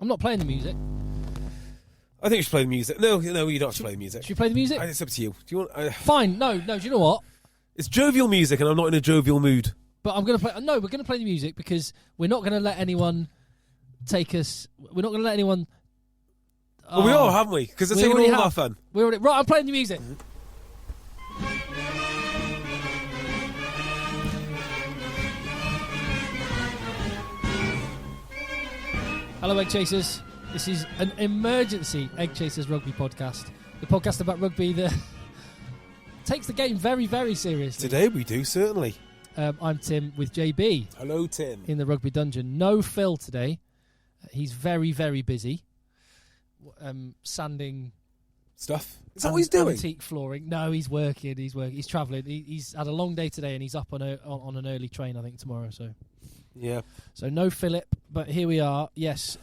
I'm not playing the music. I think you should play the music. No, you don't have to play the music. Should we play the music? It's up to you. Do you want? Fine. No. Do you know what? It's jovial music, and I'm not in a jovial mood. But I'm going to play... No, we're going to play the music because we're not going to let anyone take us... We're not going to let anyone... Well, we are, haven't we? Because it's taking all our fun. Right, I'm playing the music. Hello, EggChasers. This is an emergency EggChasers rugby podcast. The podcast about rugby that takes the game very, very seriously. Today we do, certainly. I'm Tim with JB. Hello, Tim. In the rugby dungeon. No Phil today. He's very, very busy. Sanding stuff. Is that what he's doing? Antique flooring. No, he's working. He's travelling. He's had a long day today, and he's up on an early train, I think, tomorrow. So yeah. So no Philip, but here we are. Yes.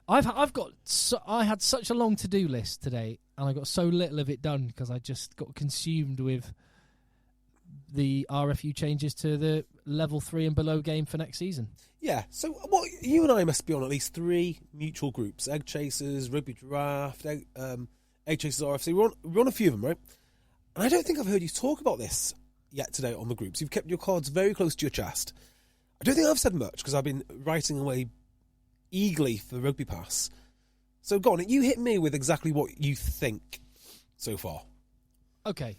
I had such a long to-do list today, and I got so little of it done because I just got consumed with the RFU changes to the level 3 and below game for next season. Yeah, so what you and I must be on at least 3 mutual groups: EggChasers, Rugby Draft, EggChasers RFC. We're on a few of them, right? And I don't think I've heard you talk about this yet today on the groups. You've kept your cards very close to your chest. I don't think I've said much because I've been writing away eagerly for the Rugby Pass. So go on, you hit me with exactly what you think so far. Okay.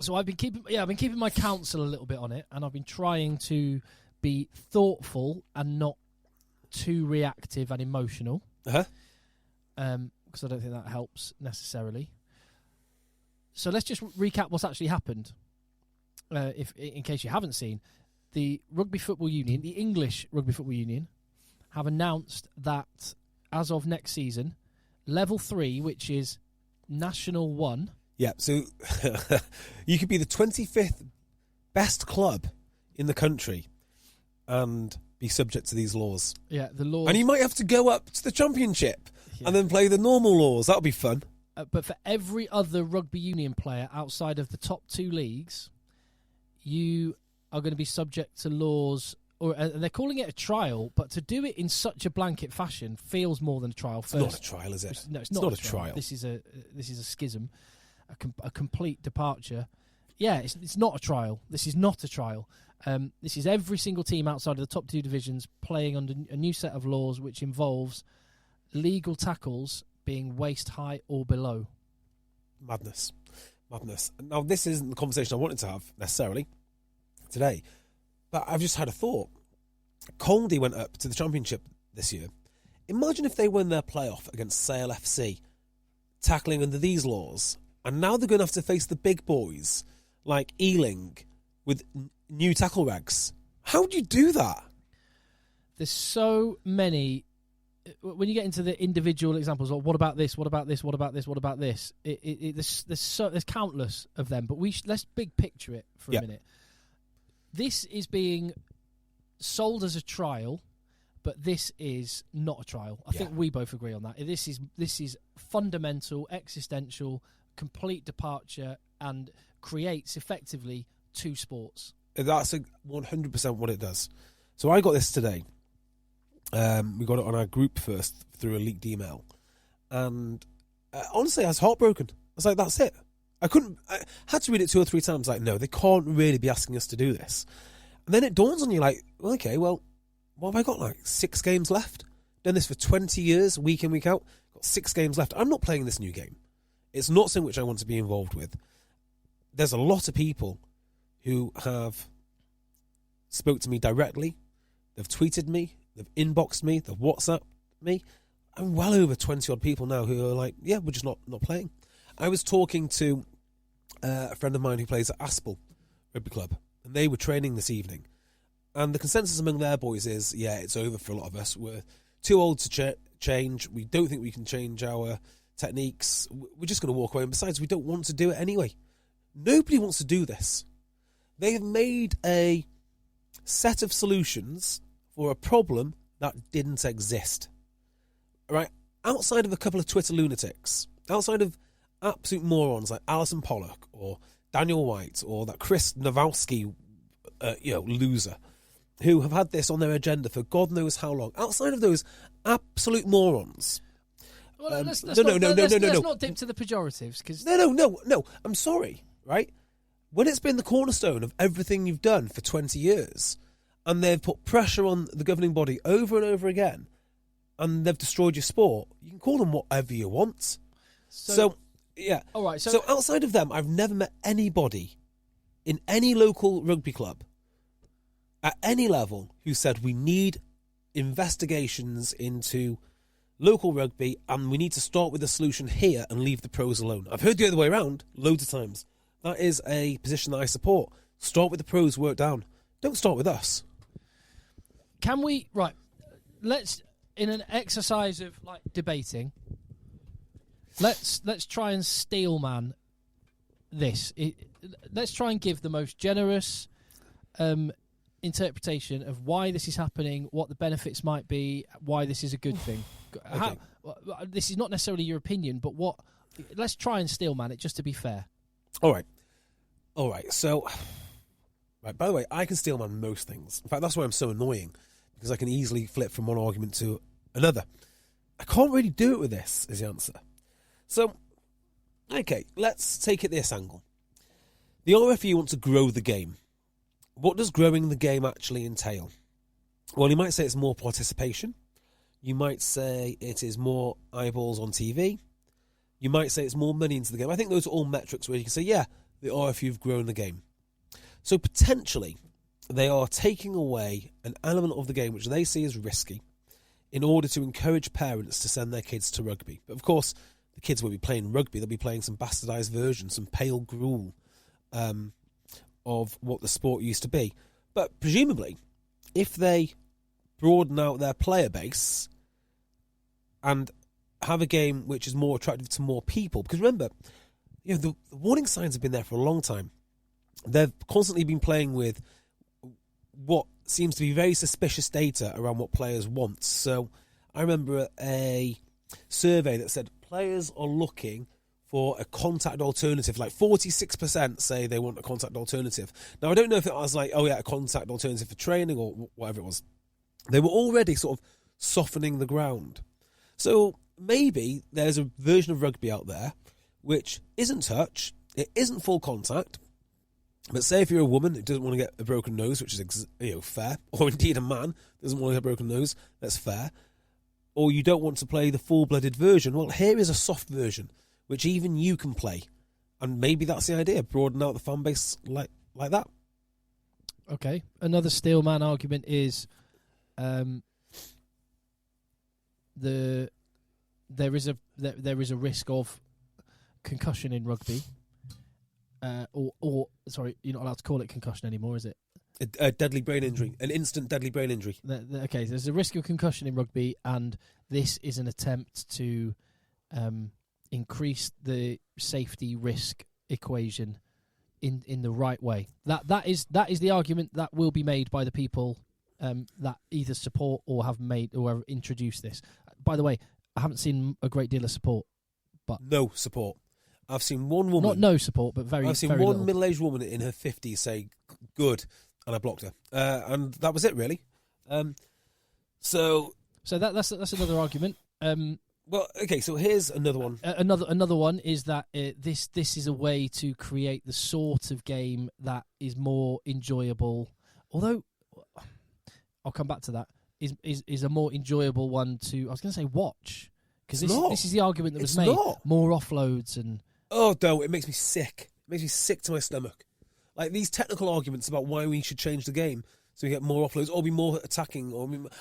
So I've been keeping my counsel a little bit on it, and I've been trying to be thoughtful and not too reactive and emotional. Because I don't think that helps necessarily. So let's just recap what's actually happened. If in case you haven't seen, the Rugby Football Union, the English Rugby Football Union, have announced that as of next season, level 3, which is National 1. Yeah, so you could be the 25th best club in the country and be subject to these laws. Yeah, the laws. And you might have to go up to the championship and then play the normal laws. That would be fun. But for every other rugby union player outside of the top 2 leagues, you are going to be subject to laws, or they're calling it a trial, but to do it in such a blanket fashion feels more than a trial. It's not a trial, is it? No, it's not a trial. This is a schism, a complete departure. Yeah, it's not a trial. This is not a trial. This is every single team outside of the top 2 divisions playing under a new set of laws, which involves legal tackles being waist high or below. Madness. Now, this isn't the conversation I wanted to have necessarily today, but I've just had a thought. Coldy went up to the championship this year. Imagine if they win their playoff against Sale FC, tackling under these laws, and now they're going to have to face the big boys like Ealing with new tackle regs. How do you do that? There's so many. When you get into the individual examples, or what about this? What about this? What about this? What about this? There's countless of them. But let's big picture it for a minute. This is being sold as a trial, but this is not a trial. I think we both agree on that. This is fundamental, existential, complete departure, and creates effectively 2 sports. That's 100% what it does. So I got this today. We got it on our group first through a leaked email, and honestly, I was heartbroken. I was like, "That's it." I had to read it 2 or 3 times. Like, no, they can't really be asking us to do this. And then it dawns on you, like, well, okay, well, what have I got? Like 6 games left. Done this for 20 years, week in, week out. Got 6 games left. I'm not playing this new game. It's not something which I want to be involved with. There's a lot of people who have spoke to me directly. They've tweeted me. They've inboxed me. They've WhatsApped me. I'm well over 20 odd people now who are like, yeah, we're just not playing. I was talking to a friend of mine who plays at Aspel Rugby Club, and they were training this evening. And the consensus among their boys is, yeah, it's over for a lot of us. We're too old to change. We don't think we can change our techniques. We're just going to walk away. And besides, we don't want to do it anyway. Nobody wants to do this. They have made a set of solutions for a problem that didn't exist. Right? Outside of a couple of Twitter lunatics, outside of absolute morons like Alison Pollock or Daniel White or that Chris Nowalski, loser. who have had this on their agenda for God knows how long, outside of those absolute morons. Well, let's not dip to the pejoratives. Cause No. I'm sorry, right? When it's been the cornerstone of everything you've done for 20 years, and they've put pressure on the governing body over and over again, and they've destroyed your sport, you can call them whatever you want. So yeah. All right. So outside of them, I've never met anybody in any local rugby club at any level who said we need investigations into local rugby and we need to start with a solution here and leave the pros alone. I've heard the other way around loads of times. That is a position that I support. Start with the pros, work down. Don't start with us. Can we... Right. Let's, in an exercise of like debating, let's try and steelman this. Let's try and give the most generous interpretation of why this is happening, what the benefits might be, why this is a good thing. Okay. This is not necessarily your opinion, but what? Let's try and steelman it, just to be fair. All right. So, right. By the way, I can steelman most things. In fact, that's why I'm so annoying, because I can easily flip from one argument to another. I can't really do it with this, is the answer. So, okay, let's take it this angle. The RFU want to grow the game. What does growing the game actually entail? Well, you might say it's more participation. You might say it is more eyeballs on TV. You might say it's more money into the game. I think those are all metrics where you can say, yeah, the RFU have grown the game. So potentially, they are taking away an element of the game which they see as risky in order to encourage parents to send their kids to rugby. But of course, the kids won't be playing rugby. They'll be playing some bastardised version, some pale gruel of what the sport used to be. But presumably, if they broaden out their player base and have a game which is more attractive to more people, because remember, the warning signs have been there for a long time. They've constantly been playing with what seems to be very suspicious data around what players want. So I remember a survey that said players are looking for a contact alternative. Like 46% say they want a contact alternative. Now, I don't know if it was like, a contact alternative for training or whatever it was. They were already sort of softening the ground. So maybe there's a version of rugby out there which isn't touch, it isn't full contact, but say if you're a woman who doesn't want to get a broken nose, which is fair, or indeed a man doesn't want to get a broken nose, that's fair, or you don't want to play the full-blooded version, well, here is a soft version which even you can play. And maybe that's the idea, broaden out the fan base like that. Okay. Another steelman argument is there is a risk of concussion in rugby. Or sorry, you're not allowed to call it concussion anymore, is it? A deadly brain injury, an instant deadly brain injury. Okay, there's a risk of concussion in rugby, and this is an attempt to increase the safety risk equation in the right way. That is the argument that will be made by the people that either support or have made or have introduced this. By the way, I haven't seen a great deal of support, but no support. I've seen one woman. Not no support, but very. I've seen very one little. middle-aged woman in her 50s say "good," and I blocked her, and that was it really. So that's another argument. Well, okay. So here's another one. Another one is that this is a way to create the sort of game that is more enjoyable. Although I'll come back to that. Is a more enjoyable one to. I was going to say watch because this is the argument that was made. More offloads and. Oh no! It makes me sick. It makes me sick to my stomach. Like these technical arguments about why we should change the game so we get more offloads or be more attacking.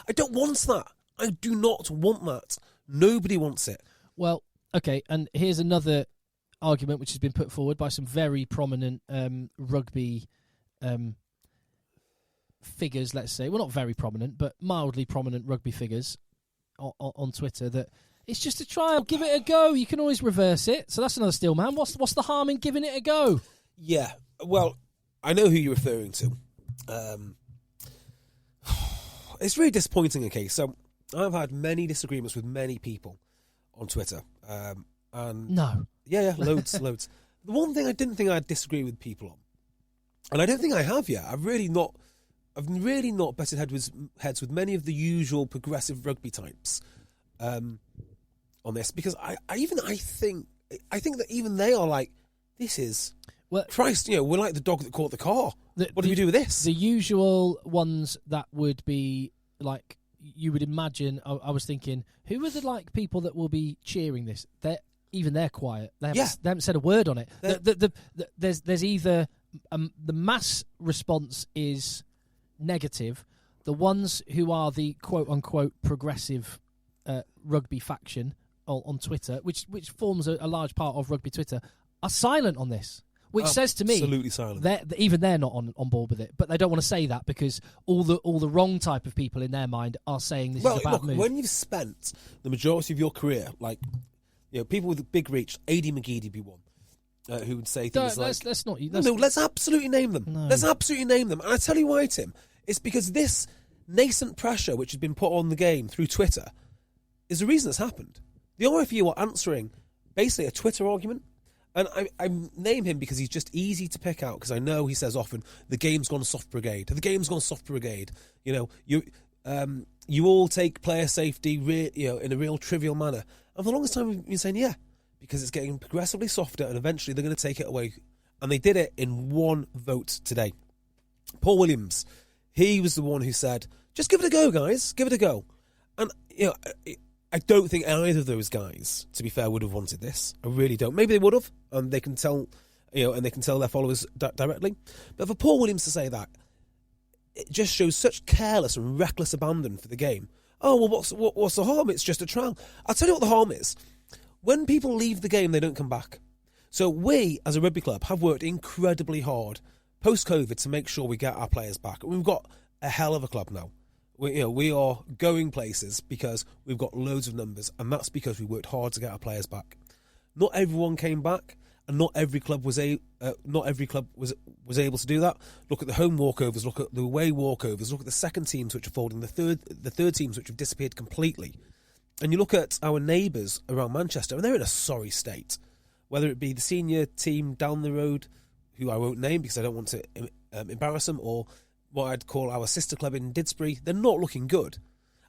I don't want that. I do not want that. Nobody wants it. Well, okay, and here's another argument which has been put forward by some very prominent rugby figures, let's say. Well, not very prominent, but mildly prominent rugby figures on Twitter that it's just a trial. Give it a go. You can always reverse it. So that's another steel man. What's the harm in giving it a go? Yeah, well, I know who you're referring to. It's really disappointing, okay? So I've had many disagreements with many people on Twitter. And no. Yeah, loads. The one thing I didn't think I'd disagree with people on, and I don't think I have yet, I've really not I've really not butted heads with many of the usual progressive rugby types on this, because I think that even they are like, this is Christ. We're like the dog that caught the car. What do we do with this? The usual ones that would be like, you would imagine. I was thinking, who are the people that will be cheering this? They're quiet. They haven't said a word on it. There's either the mass response is negative. The ones who are the quote unquote progressive rugby faction on Twitter, which forms a large part of rugby Twitter, are silent on this. Which says to me, absolutely silent. They're not on board with it, but they don't want to say that because all the wrong type of people in their mind are saying this is a bad move. When you've spent the majority of your career, people with big reach, AD McGeady be one, who would say things let's absolutely name them. No. Let's absolutely name them. And I tell you why, Tim. It's because this nascent pressure which has been put on the game through Twitter is the reason it's happened. The RFU are answering basically a Twitter argument. And I name him because he's just easy to pick out, because I know he says often, the game's gone soft brigade. The game's gone soft brigade. You all take player safety in a real trivial manner. And for the longest time we've been saying, because it's getting progressively softer and eventually they're going to take it away. And they did it in one vote today. Paul Williams, he was the one who said, just give it a go, guys. Give it a go. And, I don't think either of those guys, to be fair, would have wanted this. I really don't. Maybe they would have, and they can tell, and they can tell their followers directly. But for Paul Williams to say that, it just shows such careless and reckless abandon for the game. Oh well, what's the harm? It's just a trial. I'll tell you what the harm is. When people leave the game, they don't come back. So we, as a rugby club, have worked incredibly hard post-COVID to make sure we get our players back. We've got a hell of a club now. We are going places because we've got loads of numbers, and that's because we worked hard to get our players back. Not everyone came back, and not every club was able to do that. Look at the home walkovers, look at the away walkovers, look at the second teams which are folding, the third teams which have disappeared completely. And you look at our neighbours around Manchester, and they're in a sorry state. Whether it be the senior team down the road, who I won't name because I don't want to embarrass them, or what I'd call our sister club in Didsbury, they're not looking good.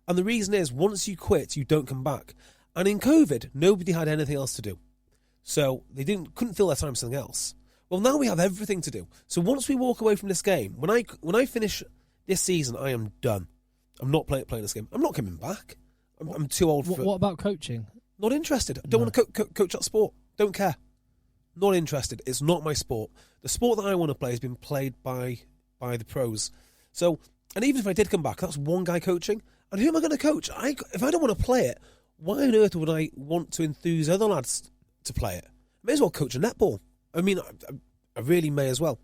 And the reason is, once you quit, you don't come back. And in COVID, nobody had anything else to do. So they couldn't fill their time with something else. Well, now we have everything to do. So once we walk away from this game, when I finish this season, I am done. I'm not playing this game. I'm not coming back. I'm too old for it. What about coaching? Not interested. I don't want to coach that sport. Don't care. Not interested. It's not my sport. The sport that I want to play has been played by the pros. So, and even if I did come back, that's one guy coaching. And who am I going to coach? If I don't want to play it, why on earth would I want to enthuse other lads to play it? I may as well coach a netball. I mean, I really may as well.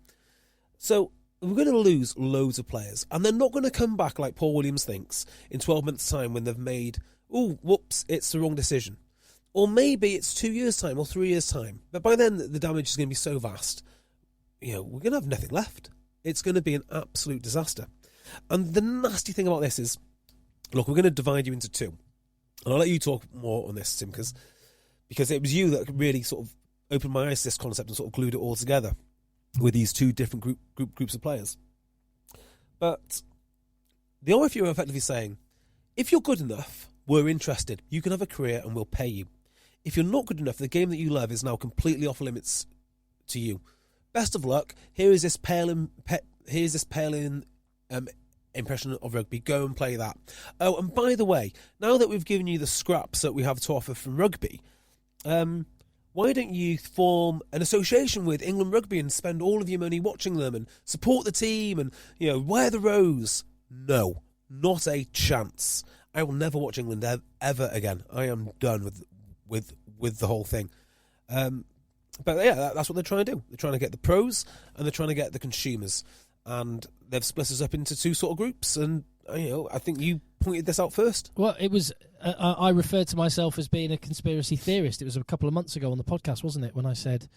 So, we're going to lose loads of players. And they're not going to come back like Paul Williams thinks in 12 months' time when they've made, whoops, it's the wrong decision. Or maybe it's 2 years' time or 3 years' time. But by then, the damage is going to be so vast, we're going to have nothing left. It's going to be an absolute disaster. And the nasty thing about this is, look, we're going to divide you into two. And I'll let you talk more on this, Tim, because it was you that really sort of opened my eyes to this concept and sort of glued it all together with these two different groups of players. But the RFU are effectively saying, if you're good enough, we're interested. You can have a career and we'll pay you. If you're not good enough, the game that you love is now completely off limits to you. Best of luck. Here is this pale impression of rugby. Go and play that. Oh, and by the way, now that we've given you the scraps that we have to offer from rugby, why don't you form an association with England Rugby and spend all of your money watching them and support the team and wear the rose? No, not a chance. I will never watch England ever again. I am done with the whole thing. But yeah, that's what they're trying to do. They're trying to get the pros and they're trying to get the consumers. And they've split us up into two sort of groups. And, I think you pointed this out first. Well, it was, I referred to myself as being a conspiracy theorist. It was a couple of months ago on the podcast, wasn't it? When I said,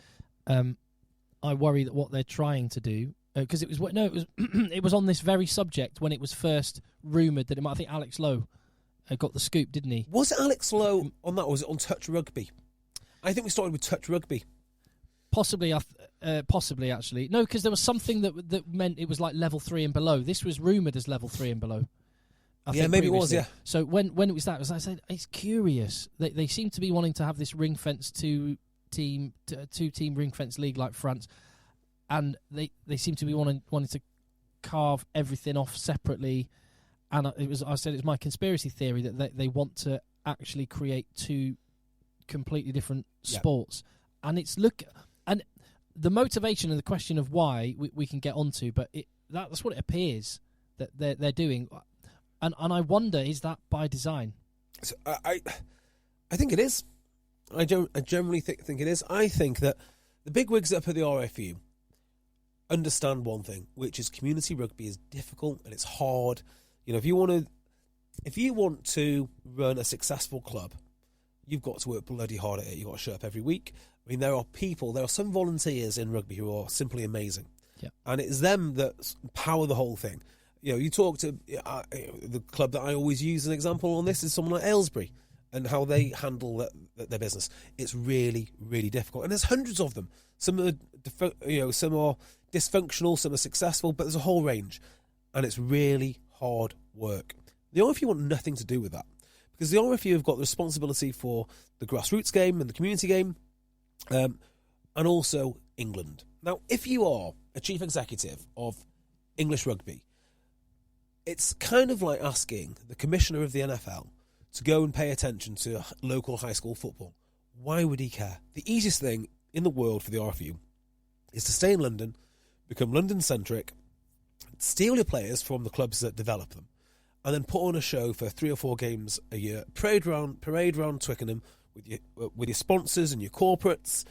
I worry that what they're trying to do, because it was on this very subject when it was first rumoured that I think Alex Lowe got the scoop, didn't he? Was it Alex Lowe on that, or was it on Touch Rugby? I think we started with Touch Rugby. Possibly. Possibly, actually. No, because there was something that meant it was like level 3 and below. This was rumoured as level 3 and below. I think maybe previously. it was, yeah. So when it was that, as I said, it's curious. They seem to be wanting to have this ring-fence two-team ring-fence league like France, and they seem to be wanting to carve everything off separately. And I said it's my conspiracy theory that they want to actually create two completely different sports. And and the motivation and the question of why we can get onto, but that's what it appears that they're doing. And I wonder, is that by design? So I think it is. I generally think it is. I think that the bigwigs up at the RFU understand one thing, which is community rugby is difficult and it's hard. You know, if you want to run a successful club, you've got to work bloody hard at it. You've got to show up every week. I mean, there are some volunteers in rugby who are simply amazing. Yeah. And it's them that power the whole thing. You know, you talk to the club that I always use as an example on this is someone like Aylesbury and how they handle their business. It's really, really difficult. And there's hundreds of them. Some are dysfunctional, some are successful, but there's a whole range. And it's really hard work. The RFU want nothing to do with that, because the RFU have got the responsibility for the grassroots game and the community game, and also England. Now, if you are a chief executive of English rugby, it's kind of like asking the commissioner of the NFL to go and pay attention to local high school football. Why would he care? The easiest thing in the world for the RFU is to stay in London, become London-centric, steal your players from the clubs that develop them, and then put on a show for 3 or 4 games a year, parade round Twickenham with your sponsors and your corporates,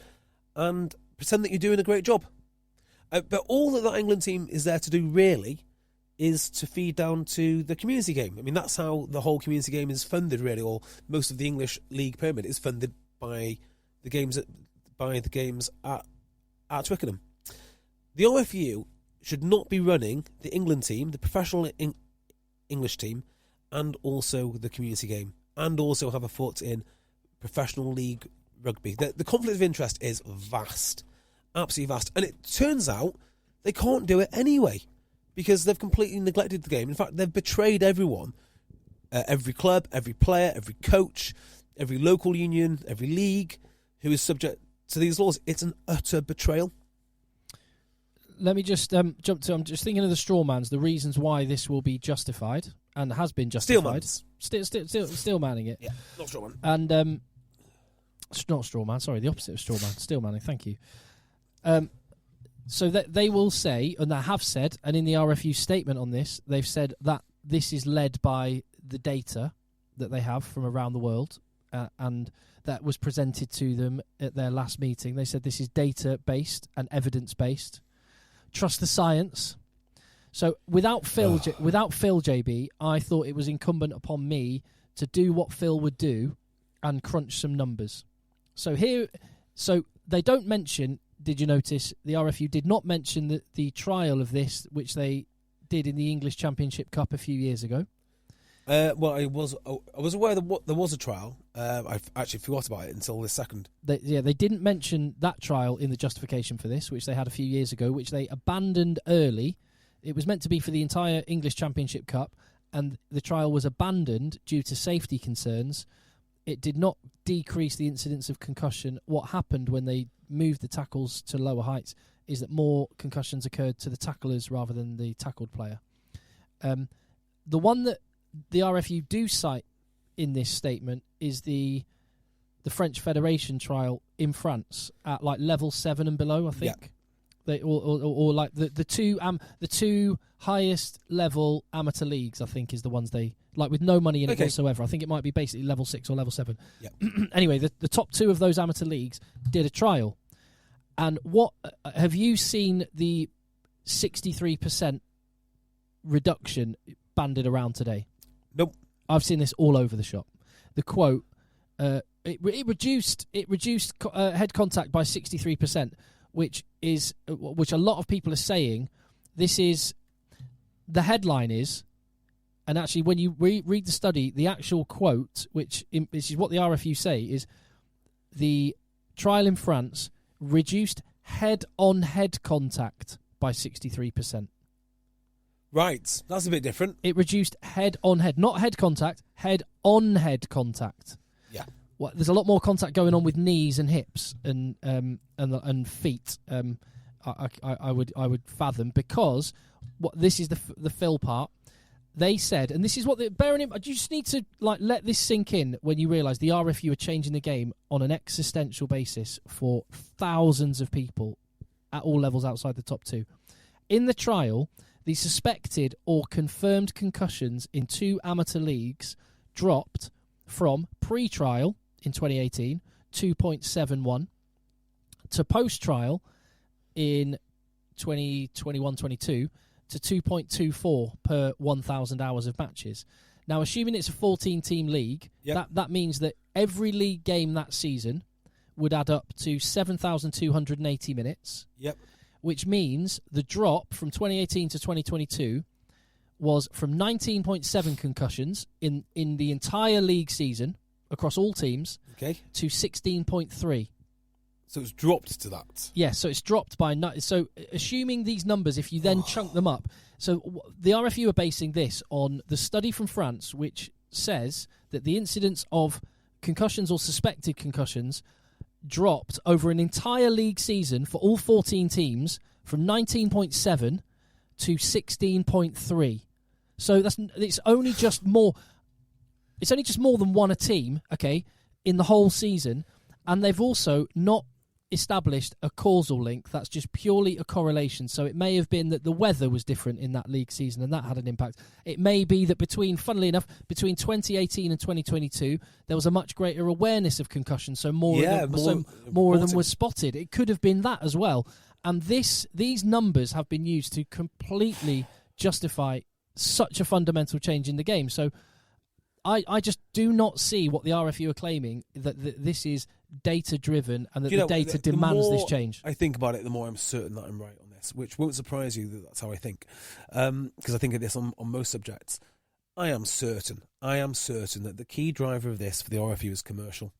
and pretend that you're doing a great job. But all that England team is there to do, really, is to feed down to the community game. I mean, that's how the whole community game is funded, really, or most of the English league pyramid is funded by the games at Twickenham. The RFU should not be running the England team, the professional English team, and also the community game, and also have a foot in professional league rugby. The conflict of interest is vast, absolutely vast, and it turns out they can't do it anyway because they've completely neglected the game. In fact, they've betrayed everyone, every club, every player, every coach, every local union, every league who is subject to these laws. It's an utter betrayal. Let me just jump to. I'm just thinking of the strawmans, the reasons why this will be justified and has been justified. Still manning it. Yeah, not strawman. And not strawman. Sorry, the opposite of strawman. Still manning. Thank you. So that they will say, and they have said, and in the RFU statement on this, they've said that this is led by the data that they have from around the world, and that was presented to them at their last meeting. They said this is data-based and evidence-based. Trust the science. So without Phil, JB, I thought it was incumbent upon me to do what Phil would do and crunch some numbers. So they don't mention. Did you notice the RFU did not mention the trial of this, which they did in the English Championship Cup a few years ago? Well, I was aware that there was a trial. I actually forgot about it until this second. They didn't mention that trial in the justification for this, which they had a few years ago, which they abandoned early. It was meant to be for the entire English Championship Cup, and the trial was abandoned due to safety concerns. It did not decrease the incidence of concussion. What happened when they moved the tackles to lower heights is that more concussions occurred to the tacklers rather than the tackled player. The one that the RFU do cite in this statement is the French Federation trial in France at like level 7 and below, I think. Yeah. They or like the two highest level amateur leagues, I think, is the ones they like with no money in it whatsoever. I think it might be basically level 6 or level 7. Yeah. Anyway, the top 2 of those amateur leagues did a trial. And what have you seen the 63% reduction banded around today? Nope. I've seen this all over the shop. The quote, it reduced head contact by 63%, which a lot of people are saying. This is the headline is, and actually when you read the study, the actual quote, which is what the RFU say, is the trial in France reduced head-on-head contact by 63%. Right, that's a bit different. It reduced head-on-head, not head contact, head-on-head contact. Yeah. Well, there's a lot more contact going on with knees and hips and feet. I would fathom, because this is the fill part. They said, and this is what bearing in, you just need to let this sink in when you realise the RFU are changing the game on an existential basis for thousands of people at all levels outside the top two. In the trial, the suspected or confirmed concussions in 2 amateur leagues dropped from pre-trial in 2018, 2.71, to post-trial in 2021-22 to 2.24 per 1,000 hours of matches. Now, assuming it's a 14-team league, that means that every league game that season would add up to 7,280 minutes. Yep. Which means the drop from 2018 to 2022 was from 19.7 concussions in the entire league season across all teams, to 16.3. So it's dropped to that. Yeah, so it's dropped by... So assuming these numbers, if you then chunk them up... So the RFU are basing this on the study from France, which says that the incidence of concussions or suspected concussions dropped over an entire league season for all 14 teams from 19.7 to 16.3. So it's only just more... It's only just more than one a team, in the whole season. And they've also not established a causal link. That's just purely a correlation. So it may have been that the weather was different in that league season and that had an impact. It may be that funnily enough, between 2018 and 2022, there was a much greater awareness of concussion, so more of them were spotted. It could have been that as well. And these numbers have been used to completely justify such a fundamental change in the game. So I just do not see what the RFU are claiming, that this is data-driven and that the data demands this change. I think about it, the more I'm certain that I'm right on this, which won't surprise you that that's how I think, because I think of this on most subjects. I am certain that the key driver of this for the RFU is commercial.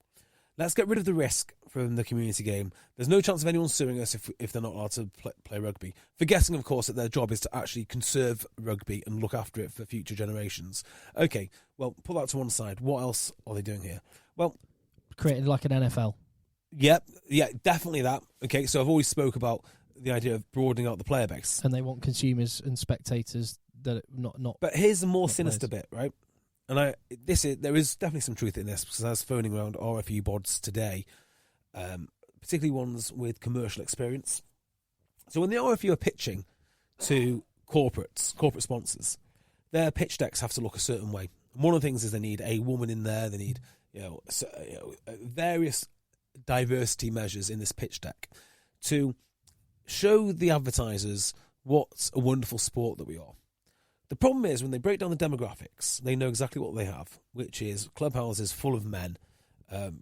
Let's get rid of the risk from the community game. There's no chance of anyone suing us if they're not allowed to play rugby. Forgetting, of course, that their job is to actually conserve rugby and look after it for future generations. Okay, well, put that to one side. What else are they doing here? Well, created like an NFL. Yeah, definitely that. Okay, so I've always spoke about the idea of broadening out the player base. And they want consumers and spectators that not. But here's the more sinister bit, right? And there is definitely some truth in this, because I was phoning around RFU bods today, particularly ones with commercial experience. So when the RFU are pitching to corporate sponsors, their pitch decks have to look a certain way. And one of the things is they need a woman in there. They need various diversity measures in this pitch deck to show the advertisers what a wonderful sport that we are. The problem is, when they break down the demographics, they know exactly what they have, which is clubhouses full of men,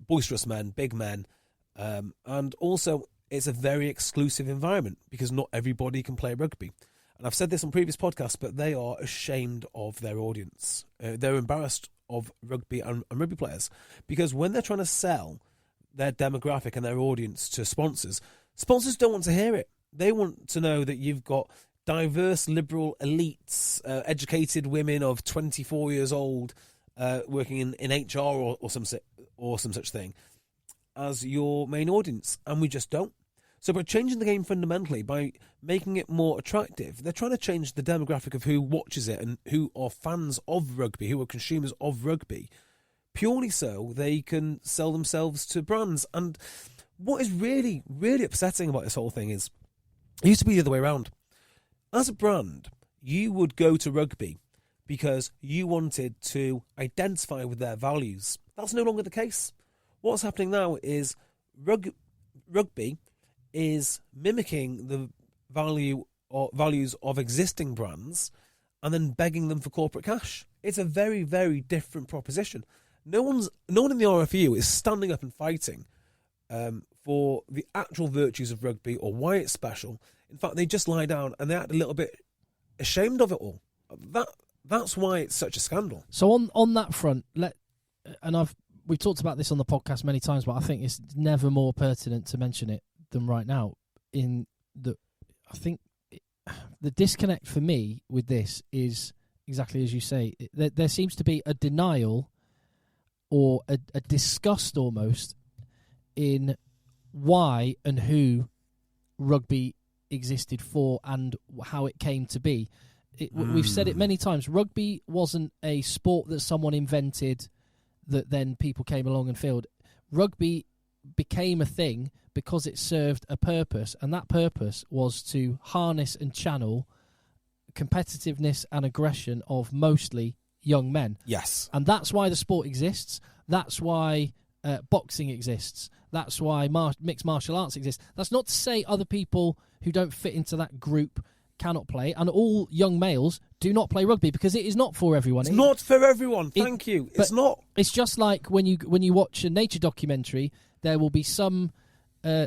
boisterous men, big men, and also it's a very exclusive environment because not everybody can play rugby. And I've said this on previous podcasts, but they are ashamed of their audience. They're embarrassed of rugby and rugby players, because when they're trying to sell their demographic and their audience to sponsors don't want to hear it. They want to know that you've got diverse, liberal elites, educated women of 24 years old, working in HR or some such thing as your main audience, and we just don't. So by changing the game fundamentally, by making it more attractive, they're trying to change the demographic of who watches it and who are fans of rugby, who are consumers of rugby, purely so they can sell themselves to brands. And what is really, really upsetting about this whole thing is, it used to be the other way around. As a brand, you would go to rugby because you wanted to identify with their values. That's no longer the case. What's happening now is rugby is mimicking the values of existing brands and then begging them for corporate cash. It's a very, very different proposition. No one in the RFU is standing up and fighting for the actual virtues of rugby or why it's special. In fact, they just lie down and they act a little bit ashamed of it all. That's why it's such a scandal. So on that front, we've talked about this on the podcast many times, but I think it's never more pertinent to mention it than right now. in that I think the disconnect for me with this is exactly as you say. There seems to be a denial or a disgust almost in why and who rugby existed for and how it came to be. We've said it many times. Rugby wasn't a sport that someone invented that then people came along and filled. Rugby became a thing because it served a purpose, and that purpose was to harness and channel competitiveness and aggression of mostly young men. Yes. And that's why the sport exists. That's why boxing exists. That's why mixed martial arts exists. That's not to say other people who don't fit into that group cannot play, and all young males do not play rugby because it is not for everyone. It's not for everyone. Thank you. It's not. It's just like when you watch a nature documentary, there will be some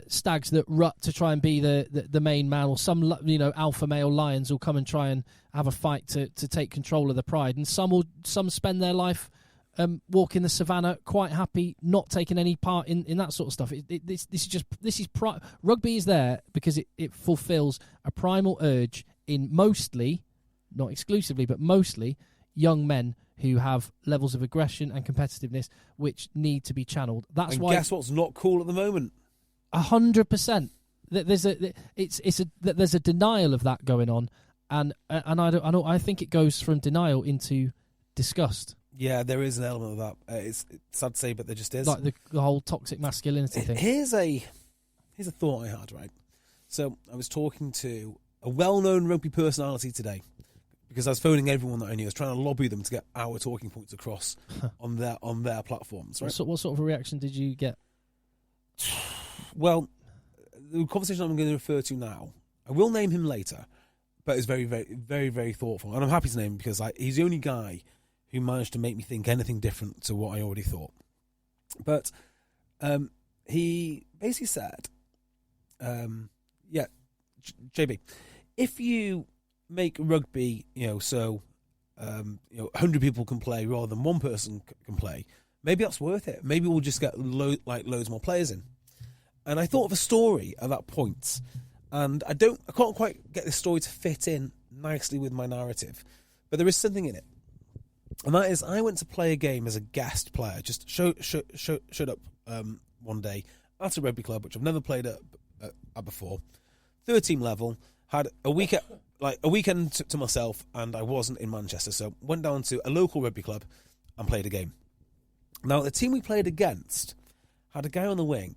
stags that rut to try and be the main man, or some alpha male lions will come and try and have a fight to take control of the pride, and some spend their life walking the savannah quite happy, not taking any part in that sort of stuff. Rugby is there because it fulfills a primal urge in mostly, not exclusively, but mostly young men who have levels of aggression and competitiveness which need to be channeled. That's why. Guess what's not cool at the moment? 100%. There's a denial of that going on, and I think it goes from denial into disgust. Yeah, there is an element of that. It's sad to say, but there just is. Like the whole toxic masculinity thing. Here's a thought I had, right? So I was talking to a well-known rugby personality today because I was phoning everyone that I knew. I was trying to lobby them to get our talking points across on their platforms. Right? What sort of a reaction did you get? Well, the conversation I'm going to refer to now, I will name him later, but it's very, very, very, very thoughtful. And I'm happy to name him because he's the only guy who managed to make me think anything different to what I already thought. But he basically said, JB, if you make rugby, 100 people can play rather than one person can play, maybe that's worth it. Maybe we'll just get loads more players in. And I thought of a story at that point, and I can't quite get this story to fit in nicely with my narrative, but there is something in it. And that is, I went to play a game as a guest player, just showed up one day at a rugby club, which I've never played at before. 13 level, had a weekend to myself, and I wasn't in Manchester, so went down to a local rugby club and played a game. Now, the team we played against had a guy on the wing,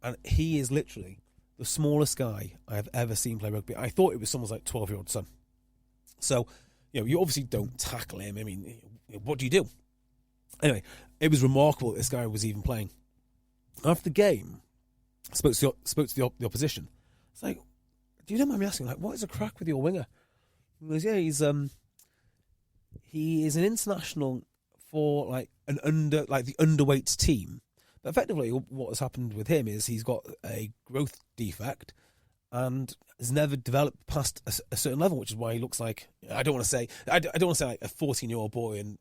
and he is literally the smallest guy I have ever seen play rugby. I thought it was someone's 12-year-old son. So, you obviously don't tackle him. I mean, what do you do? Anyway, it was remarkable that this guy was even playing. After the game, I spoke to the opposition. It's like, do you mind me asking, what is the crack with your winger? He goes, he is an international for the underweight team. But effectively, what has happened with him is he's got a growth defect and has never developed past a certain level, which is why he looks like, I don't want to say like a 14-year-old boy and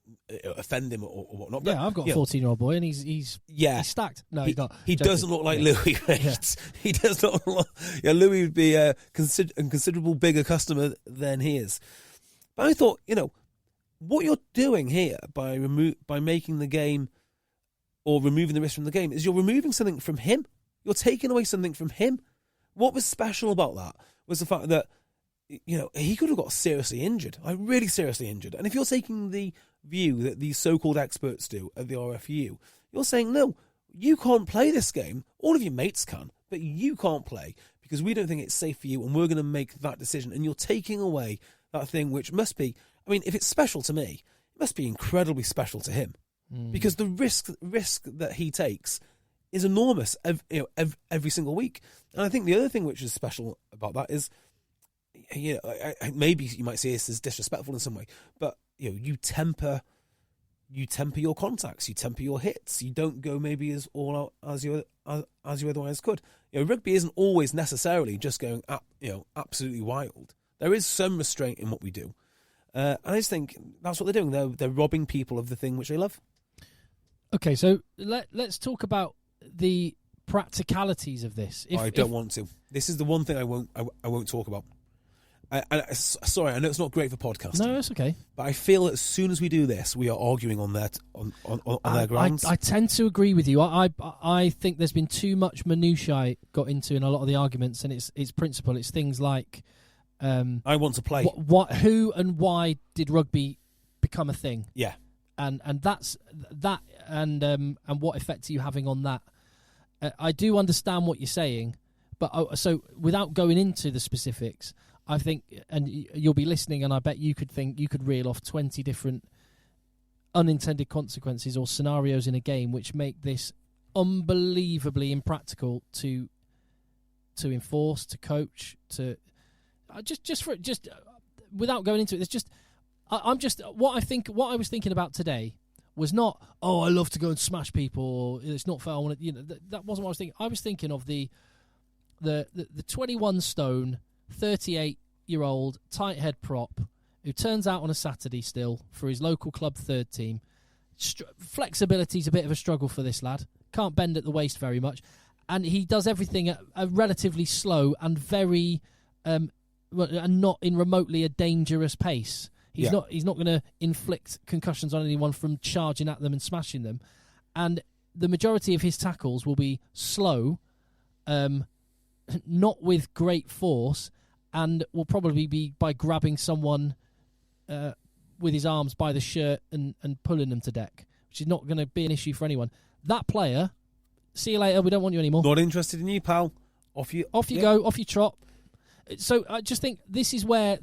offend him or whatnot. But, I've got a 14-year-old boy and he's stacked. No, he's not. He doesn't look like Louis, right? Yeah. He does not look Louis would be a considerable bigger customer than he is. But I thought, what you're doing here by making the game or removing the risk from the game is you're removing something from him. You're taking away something from him. What was special about that was the fact that, he could have got seriously injured, really seriously injured. And if you're taking the view that these so-called experts do at the RFU, you're saying, no, you can't play this game. All of your mates can, but you can't play because we don't think it's safe for you and we're going to make that decision. And you're taking away that thing which must be, if it's special to me, it must be incredibly special to him because the risk that he takes is enormous every single week. And I think the other thing which is special about that is, maybe you might say this is disrespectful in some way, but you temper your contacts, you temper your hits. You don't go maybe as all out as you otherwise could. Rugby isn't always necessarily just going absolutely wild. There is some restraint in what we do. And I just think that's what they're doing. They're robbing people of the thing which they love. Okay, so let's talk about the practicalities of this. I don't want to. This is the one thing I won't talk about. Sorry, I know it's not great for podcasting. No, it's okay. But I feel that as soon as we do this, we are arguing on their grounds. I tend to agree with you. I think there's been too much minutiae got into in a lot of the arguments, and it's principle. It's things like I want to play. Who and why did rugby become a thing? Yeah, and that's that, and what effect are you having on that? I do understand what you're saying, but so without going into the specifics, I think, and you'll be listening, and I bet you could reel off 20 different unintended consequences or scenarios in a game which make this unbelievably impractical to enforce, to coach, to just without going into it. There's just what I was thinking about today was not, oh, I love to go and smash people, or it's not fair. I want to, that wasn't what I was thinking. I was thinking of the 21 stone. 38-year-old tight head prop who turns out on a Saturday still for his local club third team. Flexibility's a bit of a struggle for this lad. Can't bend at the waist very much. And he does everything at a relatively slow and very and not in remotely a dangerous pace. He's not going to inflict concussions on anyone from charging at them and smashing them. And the majority of his tackles will be slow, not with great force, and will probably be by grabbing someone with his arms by the shirt and pulling them to deck, which is not going to be an issue for anyone. That player, see you later, we don't want you anymore. Not interested in you, pal. Off you go, off you trot. So I just think this is where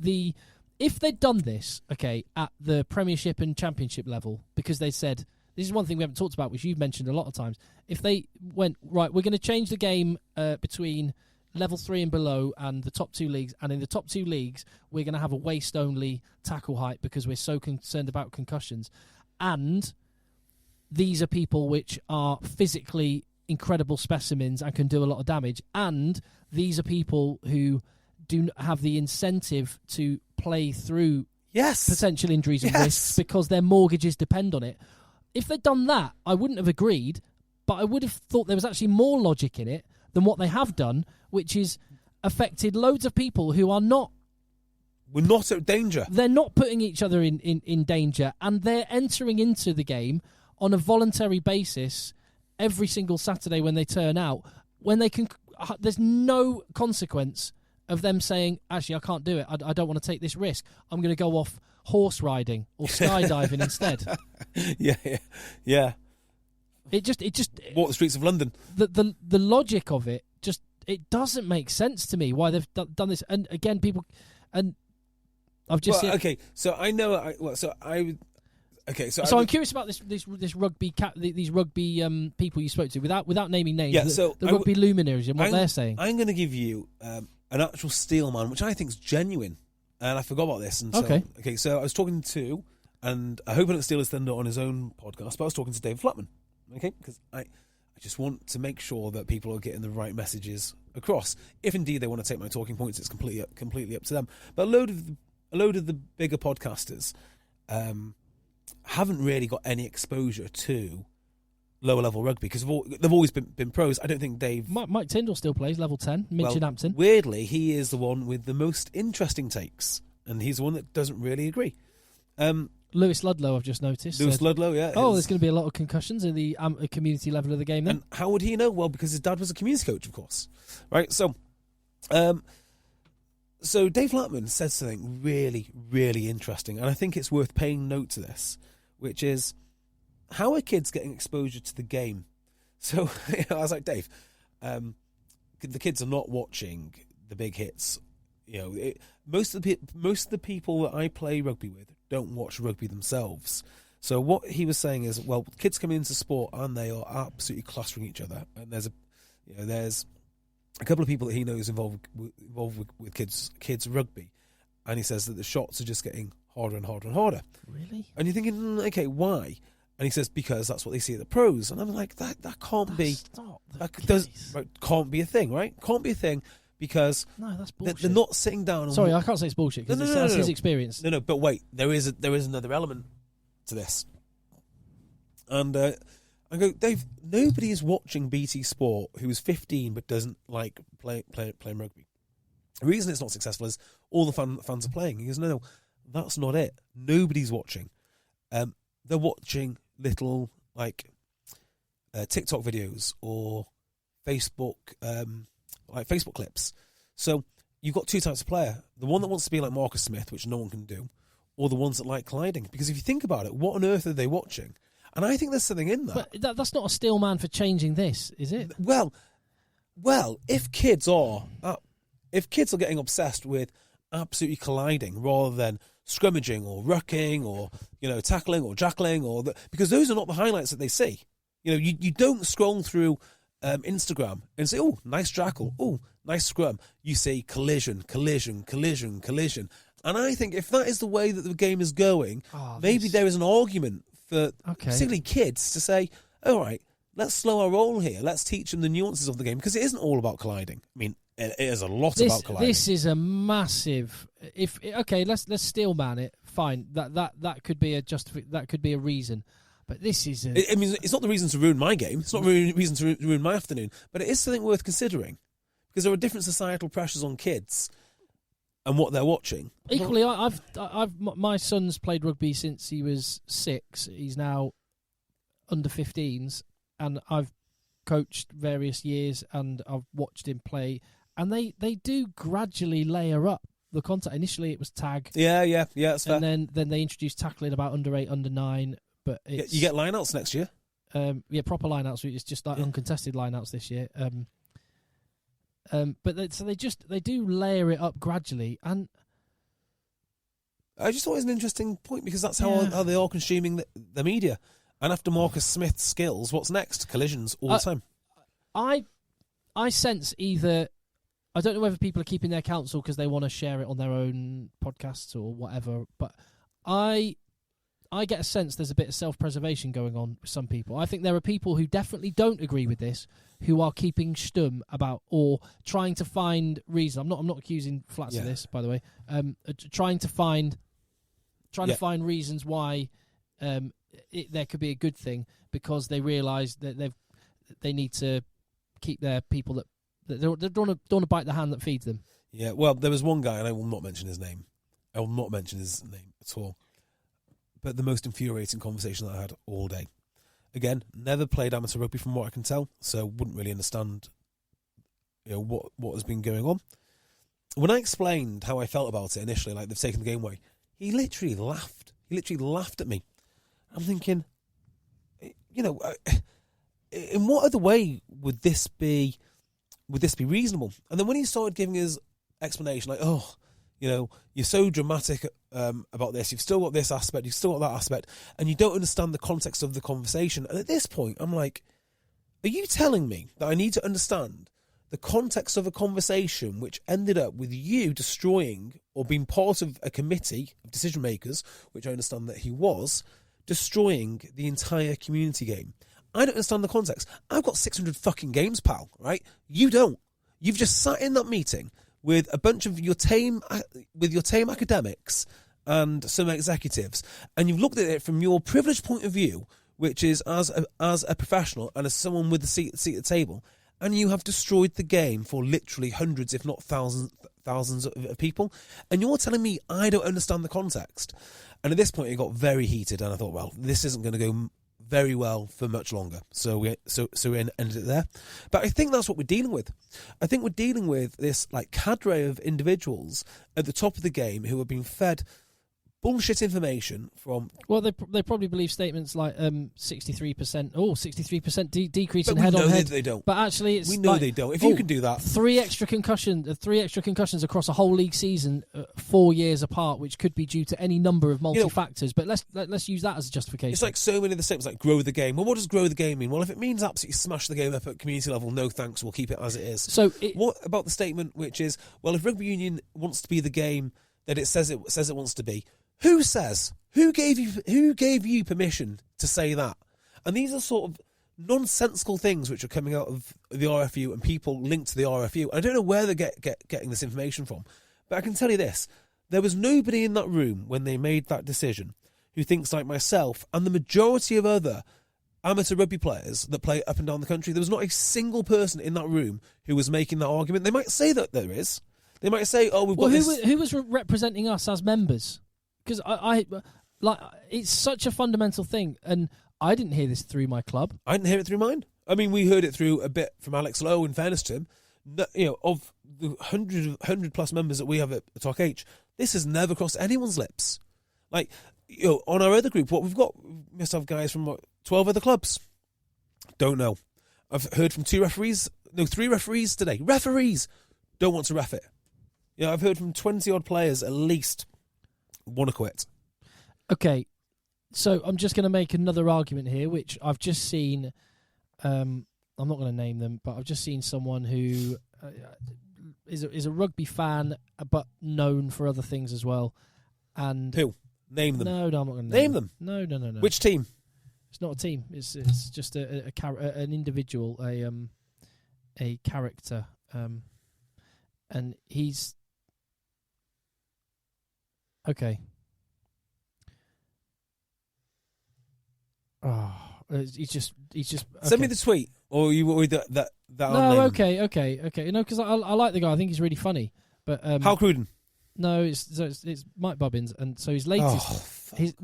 if they'd done this, okay, at the Premiership and Championship level, because they said, this is one thing we haven't talked about, which you've mentioned a lot of times, if they went, right, we're going to change the game between level 3 and below and the top 2 leagues, and in the top 2 leagues we're going to have a waist only tackle height because we're so concerned about concussions, and these are people which are physically incredible specimens and can do a lot of damage, and these are people who do have the incentive to play through potential injuries and risks because their mortgages depend on it. If they'd done that, I wouldn't have agreed, but I would have thought there was actually more logic in it than what they have done, which is affected loads of people who are not... We're not at danger. They're not putting each other in danger, and they're entering into the game on a voluntary basis every single Saturday when they turn out. When they can, there's no consequence of them saying, actually, I can't do it. I don't want to take this risk. I'm going to go off horse riding or skydiving instead. Yeah. It just walk the streets of London. The logic of it it doesn't make sense to me why they've done this. And again, people, and I've just okay. So I know. So I'm curious about this rugby these rugby people you spoke to without naming names. Yeah. The rugby luminaries and what they're saying. I'm going to give you an actual steel man, which I think is genuine, and I forgot about this. And okay. So I was talking to, and I hope I don't steal his thunder on his own podcast, but I was talking to David Flatman. Okay, because I just want to make sure that people are getting the right messages across. If indeed they want to take my talking points, it's completely up to them. But a load of the bigger podcasters haven't really got any exposure to lower level rugby because they've always been pros. I don't think Dave... Mike Tyndall still plays level 10, Minchinhampton. Weirdly, he is the one with the most interesting takes, and he's the one that doesn't really agree. Lewis Ludlow, I've just noticed. Ludlow, yeah. There's going to be a lot of concussions in the community level of the game then. And how would he know? Well, because his dad was a community coach, of course. Right, so Dave Flatman said something really, really interesting, and I think it's worth paying note to this, which is, how are kids getting exposure to the game? So I was like, Dave, the kids are not watching the big hits. Most of the people that I play rugby with don't watch rugby themselves. So what he was saying is, well, kids come into sport and they are absolutely clustering each other. And there's a couple of people that he knows involved with kids rugby, and he says that the shots are just getting harder and harder and harder. Really? And you're thinking, okay, why? And he says because that's what they see at the pros. And I'm like, that can't be. Can't be a thing, right? Can't be a thing. Because no, that's bullshit. They're not sitting down. Sorry, I can't say it's bullshit because that's his experience. No, but wait, there is another element to this, and I go, Dave, nobody is watching BT Sport who is 15 but doesn't like playing rugby. The reason it's not successful is all the fans are playing. He goes, no, that's not it. Nobody's watching. They're watching little TikTok videos or Facebook Facebook clips. So you've got two types of player: the one that wants to be like Marcus Smith, which no one can do, or the ones that like colliding. Because if you think about it, what on earth are they watching? And I think there's something in that. But that's not a steel man for changing this, is it? Well, if kids are getting obsessed with absolutely colliding rather than scrummaging or rucking or tackling or jackling because those are not the highlights that they see. You don't scroll through Instagram and say, oh, nice jackal, oh, nice scrum. You say collision, collision, collision, collision. And I think if that is the way that the game is going, maybe there is an argument for particularly kids to say, all right, let's slow our roll here. Let's teach them the nuances of the game because it isn't all about colliding. I mean, it is a lot about colliding. This is a massive. Let's steel man it. Fine, that could be that could be a reason. But this is. I mean, it's not the reason to ruin my game. It's not the reason to ruin my afternoon. But it is something worth considering because there are different societal pressures on kids and what they're watching. Equally, my son's played rugby since he was 6. He's now under 15s, and I've coached various years, and I've watched him play. And they do gradually layer up the content. Initially, it was tag. Yeah, that's fair. And then they introduced tackling about under 8, under 9. But you get lineouts next year. Proper lineouts. It's just like uncontested lineouts this year. But they do layer it up gradually, and I just thought it was an interesting point because that's how they are consuming the media. And after Marcus Smith's skills, what's next? Collisions all the time. I sense either. I don't know whether people are keeping their counsel because they want to share it on their own podcasts or whatever, but I get a sense there's a bit of self-preservation going on with some people. I think there are people who definitely don't agree with this, who are keeping stum about or trying to find reason. I'm not accusing Flats of this, by the way. Trying to find reasons why there could be a good thing because they realise that they need to keep their people that they don't want to bite the hand that feeds them. Yeah, well, there was one guy, and I will not mention his name. I will not mention his name at all. But the most infuriating conversation that I had all day. Again, never played amateur rugby from what I can tell, so wouldn't really understand what has been going on. When I explained how I felt about it initially, like they've taken the game away, he literally laughed. He literally laughed at me. I'm thinking, in what other way would this be reasonable? And then when he started giving his explanation, like, you're so dramatic about this, you've still got this aspect, you've still got that aspect, and you don't understand the context of the conversation. And at this point, I'm like, are you telling me that I need to understand the context of a conversation which ended up with you destroying or being part of a committee of decision makers, which I understand that he was, destroying the entire community game? I don't understand the context. I've got 600 fucking games, pal, right? You don't. You've just sat in that meeting with a bunch of your team academics and some executives, and you've looked at it from your privileged point of view, which is as a professional and as someone with a seat at the table, and you have destroyed the game for literally hundreds, if not thousands of people, and you're telling me I don't understand the context. And at this point, it got very heated, and I thought, well, this isn't going to go very well for much longer. So we ended it there. But I think that's what we're dealing with. I think we're dealing with this cadre of individuals at the top of the game who are being fed bullshit information from... Well, they probably believe statements like 63% decrease in head-on-head. We know they don't. But actually, it's we know they don't. If you can do that... Three extra concussions across a whole league season, 4 years apart, which could be due to any number of multi-factors. But let's use that as a justification. It's like so many of the statements like grow the game. Well, what does grow the game mean? Well, if it means absolutely smash the game up at community level, no thanks, we'll keep it as it is. So what about the statement which is, well, if rugby union wants to be the game that it says it wants to be, who says? Who gave you permission to say that? And these are sort of nonsensical things which are coming out of the RFU and people linked to the RFU. I don't know where they're getting this information from, but I can tell you this. There was nobody in that room when they made that decision who thinks like myself and the majority of other amateur rugby players that play up and down the country. There was not a single person in that room who was making that argument. They might say that there is. They might say, "Oh, we've got this." Who was representing us as members? Because I like it's such a fundamental thing, and I didn't hear this through my club. I didn't hear it through mine. I mean, we heard it through a bit from Alex Lowe. In fairness to him, of the 100 plus members that we have at Talk H, this has never crossed anyone's lips. Like, on our other group, what we've got, we must have guys from 12 other clubs. Don't know. I've heard from 3 referees today. Referees don't want to ref it. I've heard from 20 odd players at least want to quit. Okay, so I'm just going to make another argument here, which I've just seen. I'm not going to name them, but I've just seen someone who is a rugby fan, but known for other things as well. And who? Name them. No, I'm not going to name them. No. Which team? It's not a team. It's just an individual, a character, and he's okay. Oh, he's just. Okay. Send me the tweet, or you that. No, okay. Because I like the guy. I think he's really funny. But Hal Cruden. No, it's Mike Bubbins, and so his latest. His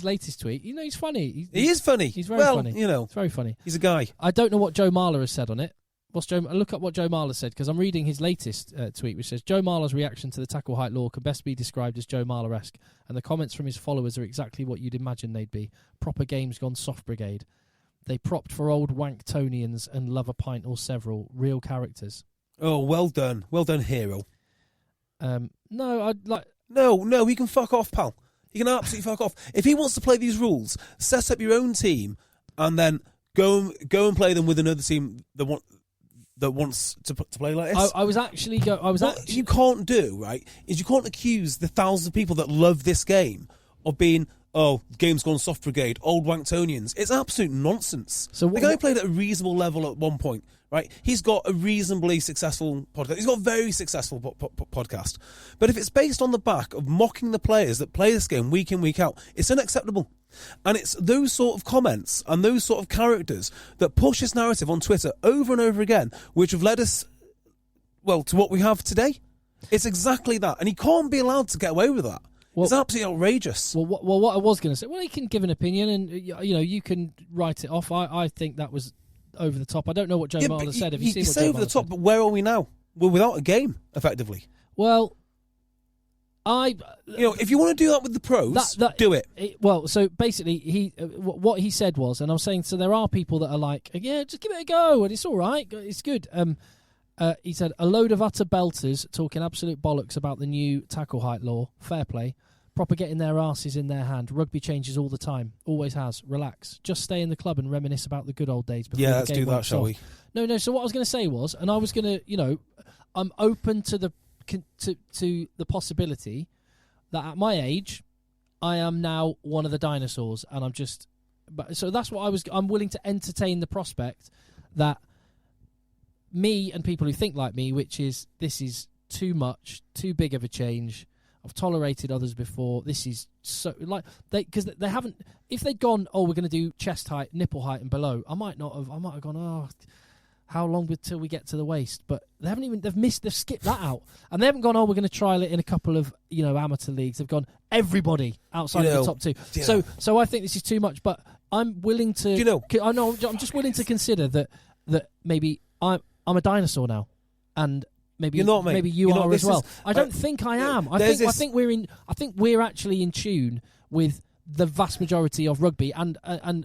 latest tweet. He's funny. He is funny. He's very funny. It's very funny. He's a guy. I don't know what Joe Marler has said on it. Look up what Joe Marler said, because I'm reading his latest tweet, which says Joe Marler's reaction to the tackle height law can best be described as Joe Marler-esque, and the comments from his followers are exactly what you'd imagine they'd be. Proper games gone soft brigade. They propped for old Wanktonians and love a pint or several. Real characters. Oh, well done, hero. No, I'd like. No, he can fuck off, pal. He can absolutely fuck off. If he wants to play these rules, set up your own team, and then go and play them with another team that wants to play like this. I was actually What you can't do, right, is you can't accuse the thousands of people that love this game of being, oh, game's gone soft brigade, old Wanktonians. It's absolute nonsense. So the guy played at a reasonable level at one point, right? He's got a reasonably successful podcast. He's got a very successful podcast. But if it's based on the back of mocking the players that play this game week in, week out, it's unacceptable. And it's those sort of comments and those sort of characters that push this narrative on Twitter over and over again, which have led us, well, to what we have today. It's exactly that. And he can't be allowed to get away with that. Well, it's absolutely outrageous. Well, what I was going to say, he can give an opinion, and you can write it off. I think that was over the top. I don't know what Joe Marler said. Have you seen what Joe Marler said? Over the top, but where are we now? We're without a game, effectively. Well, if you want to do that with the pros, do it. So basically, what he said was, and I was saying, so there are people that are like, yeah, just give it a go, and it's all right, it's good. He said, a load of utter belters talking absolute bollocks about the new tackle height law. Fair play. Proper getting their asses in their hand. Rugby changes all the time. Always has. Relax. Just stay in the club and reminisce about the good old days. Yeah, let's do that, shall we? No. So what I was going to say was, and I was going to, I'm open to the possibility that at my age, I am now one of the dinosaurs, and I'm just. So that's what I'm willing to entertain the prospect that me and people who think like me, which is this is too much, too big of a change. I've tolerated others before. This is so because they haven't. If they'd gone, oh, we're going to do chest height, nipple height, and below, I might have gone, oh, how long till we get to the waist? But they haven't even. They've skipped that out, and they haven't gone, oh, we're going to trial it in a couple of amateur leagues. They've gone everybody outside of the top two. Yeah. So I think this is too much. But I'm willing to. I know. I'm just willing to consider that maybe I'm a dinosaur now, and maybe you're not, mate. Maybe you are as well. I don't think I am. I think we're actually in tune with the vast majority of rugby and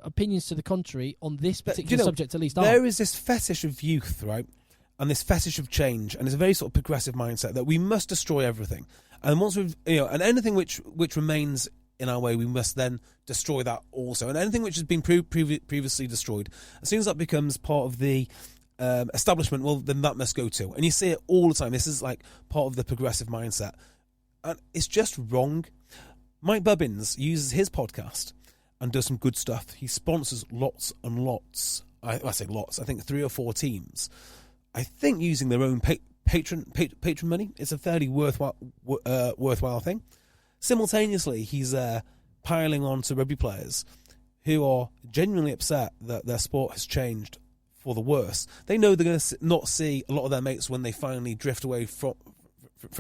opinions to the contrary on this particular subject, at least. There is this fetish of youth, right, and this fetish of change, and it's a very sort of progressive mindset that we must destroy everything, and once we've and anything which remains in our way, we must then destroy that also, and anything which has been previously destroyed, as soon as that becomes part of the establishment, well, then that must go too. And you see it all the time. This is like part of the progressive mindset, and it's just wrong. Mike Bubbins uses his podcast and does some good stuff. He sponsors lots and lots. I say lots. I think 3 or 4 teams. I think using their own patron money. It's a fairly worthwhile thing. Simultaneously, he's piling on to rugby players who are genuinely upset that their sport has changed for the worse. They know they're going to not see a lot of their mates when they finally drift away from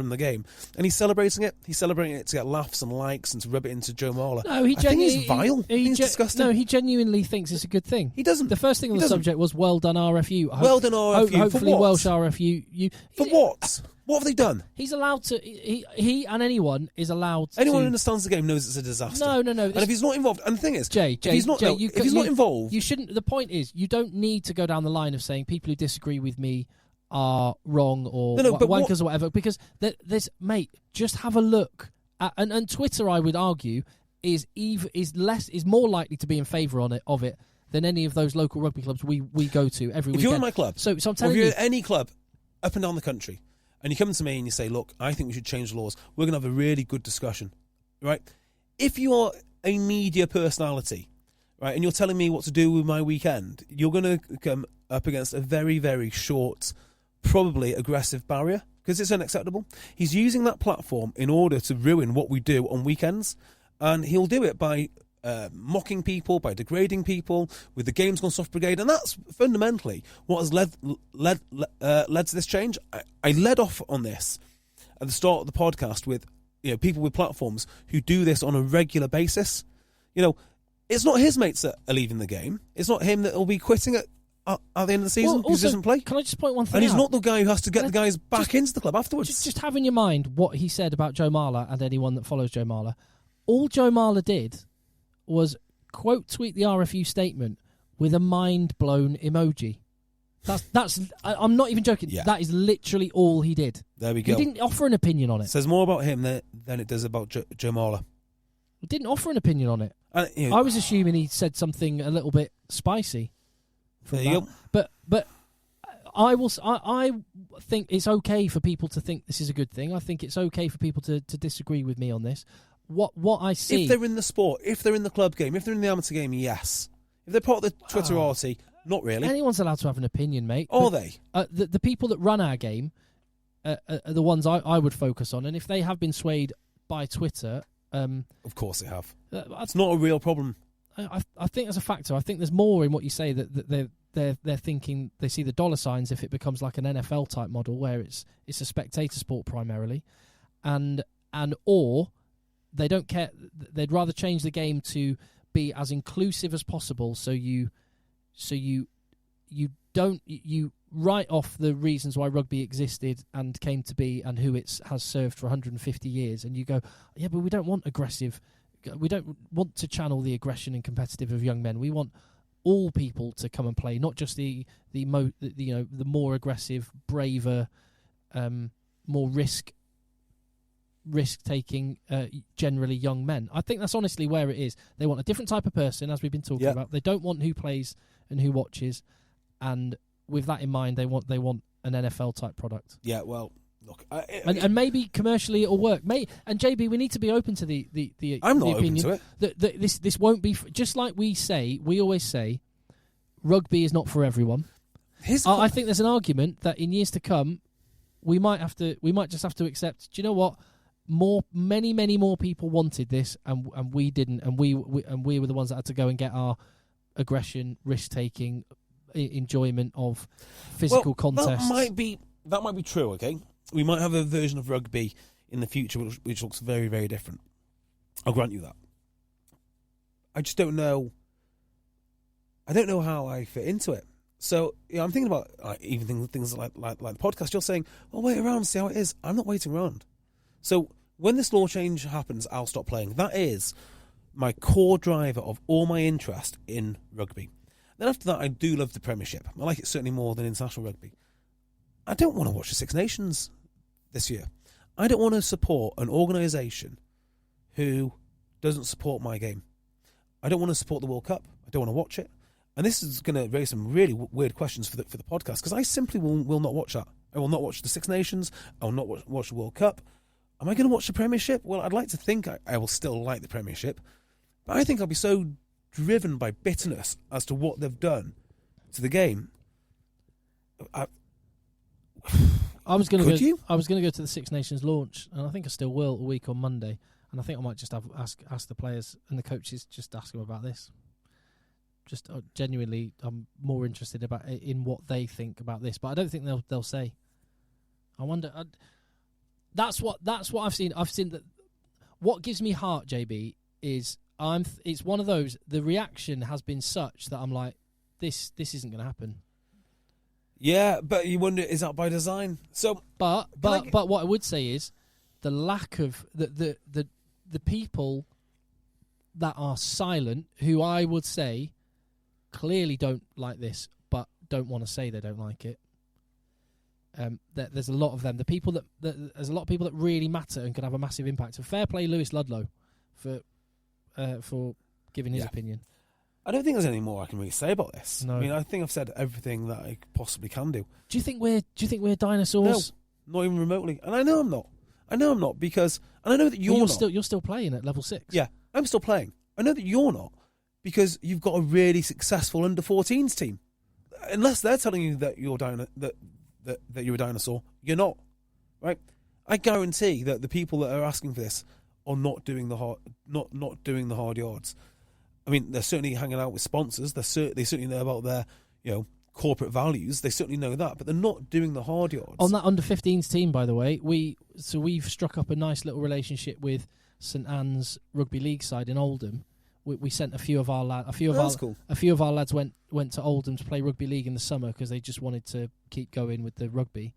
the game. And he's celebrating it. He's celebrating it to get laughs and likes and to rub it into Joe Marler. No, I think he's vile. He's disgusting. No, he genuinely thinks it's a good thing. He doesn't. The first thing on the subject was well done RFU. Well done RFU. Hopefully for what? Welsh RFU. For what? What have they done? He's allowed to. He and anyone is allowed. Anyone who to, understands the game knows it's a disaster. No. And if he's not involved, and the thing is, Jay, if he's not involved, you shouldn't. The point is, you don't need to go down the line of saying people who disagree with me are wrong or wankers or whatever. Because there's, mate, just have a look at, and Twitter, I would argue, is more likely to be in favour of it than any of those local rugby clubs we go to every weekend. If you're in my club, so I'm telling you, if you're at any club up and down the country, and you come to me and you say, look, I think we should change the laws, we're going to have a really good discussion, right? If you are a media personality, right, and you're telling me what to do with my weekend, you're going to come up against a very, very short, probably aggressive barrier, because it's unacceptable. He's using that platform in order to ruin what we do on weekends, and he'll do it by mocking people, by degrading people, with the Games Gone Soft Brigade, and that's fundamentally what has led to this change. I led off on this at the start of the podcast with people with platforms who do this on a regular basis. It's not his mates that are leaving the game. It's not him that will be quitting at the end of the season because he doesn't play. Can I just point one thing out? And he's not the guy who has to get the guys back into the club afterwards. Just have in your mind what he said about Joe Marler and anyone that follows Joe Marler. All Joe Marler did was quote tweet the RFU statement with a mind blown emoji. I'm not even joking. Yeah. That is literally all he did. There we go. He didn't offer an opinion on it. It says more about him than it does about Joe Marler. He didn't offer an opinion on it. I was assuming he said something a little bit spicy. There you go. But I think it's okay for people to think this is a good thing. I think it's okay for people to disagree with me on this. What I see, if they're in the sport, if they're in the club game, if they're in the amateur game, yes. If they're part of the Twitterati, not really. Anyone's allowed to have an opinion, mate. Are they? The people that run our game are the ones I would focus on, and if they have been swayed by Twitter, of course they have. It's not a real problem. I think there's a factor. I think there's more in what you say that they're thinking. They see the dollar signs if it becomes like an NFL type model where it's a spectator sport primarily, or they don't care. They'd rather change the game to be as inclusive as possible. So you write off the reasons why rugby existed and came to be and who it has served for 150 years, and you go, yeah, but we don't want aggressive. We don't want to channel the aggression and competitive of young men. We want all people to come and play, not just the more aggressive, braver, more risk-taking, generally young men. I think that's honestly where it is. They want a different type of person, as we've been talking about. They don't want who plays and who watches, and with that in mind, they want an NFL type product. Yeah, well, look, and maybe commercially it'll work. And JB, we need to be open to the I'm not opinion open to it. That this won't be just like we always say, rugby is not for everyone. I think there's an argument that in years to come, we might just have to accept. Do you know what? Many more people wanted this, and we didn't, and we were the ones that had to go and get our aggression, risk taking, enjoyment of physical contests. That might be true. Okay, we might have a version of rugby in the future which looks very, very different. I'll grant you that. I just don't know. I don't know how I fit into it. So I'm thinking about even things like the podcast. You're saying, "Oh, wait around, see how it is." I'm not waiting around. So when this law change happens, I'll stop playing. That is my core driver of all my interest in rugby. Then after that, I do love the Premiership. I like it certainly more than international rugby. I don't want to watch the Six Nations this year. I don't want to support an organisation who doesn't support my game. I don't want to support the World Cup. I don't want to watch it. And this is going to raise some really weird questions for the podcast, because I simply will not watch that. I will not watch the Six Nations. I will not watch the World Cup. Am I going to watch the Premiership? Well, I'd like to think I will still like the Premiership, but I think I'll be so driven by bitterness as to what they've done to the game. I was going to go to the Six Nations launch, and I think I still will a week on Monday. And I think I might just ask the players and the coaches, just ask them about this. just genuinely, I'm more interested in what they think about this. But I don't think they'll say. I wonder. That's what I've seen. I've seen that. What gives me heart, JB, is it's one of those. The reaction has been such that I'm like, this isn't going to happen. Yeah, but you wonder, is that by design? So, but what I would say is the lack of the people that are silent, who I would say clearly don't like this, but don't want to say they don't like it. There's a lot of them. There's a lot of people that really matter and can have a massive impact. So fair play, Lewis Ludlow, for giving his opinion. I don't think there's any more I can really say about this. No. I mean, I think I've said everything that I possibly can do. Do you think we're dinosaurs? No, not even remotely. And I know I'm not because, and I know that you're not. You're still playing at level 6. Yeah, I'm still playing. I know that you're not because you've got a really successful under-14s team. Unless they're telling you that you're that you're a dinosaur, you're not, right? I guarantee that the people that are asking for this are not doing the hard yards. I mean, they're certainly hanging out with sponsors. They certainly know about their, corporate values. They certainly know that, but they're not doing the hard yards. On that under-15s team, by the way, we've struck up a nice little relationship with St Anne's Rugby League side in Oldham. We sent a few of our lads. Cool. A few of our lads went to Oldham to play rugby league in the summer because they just wanted to keep going with the rugby,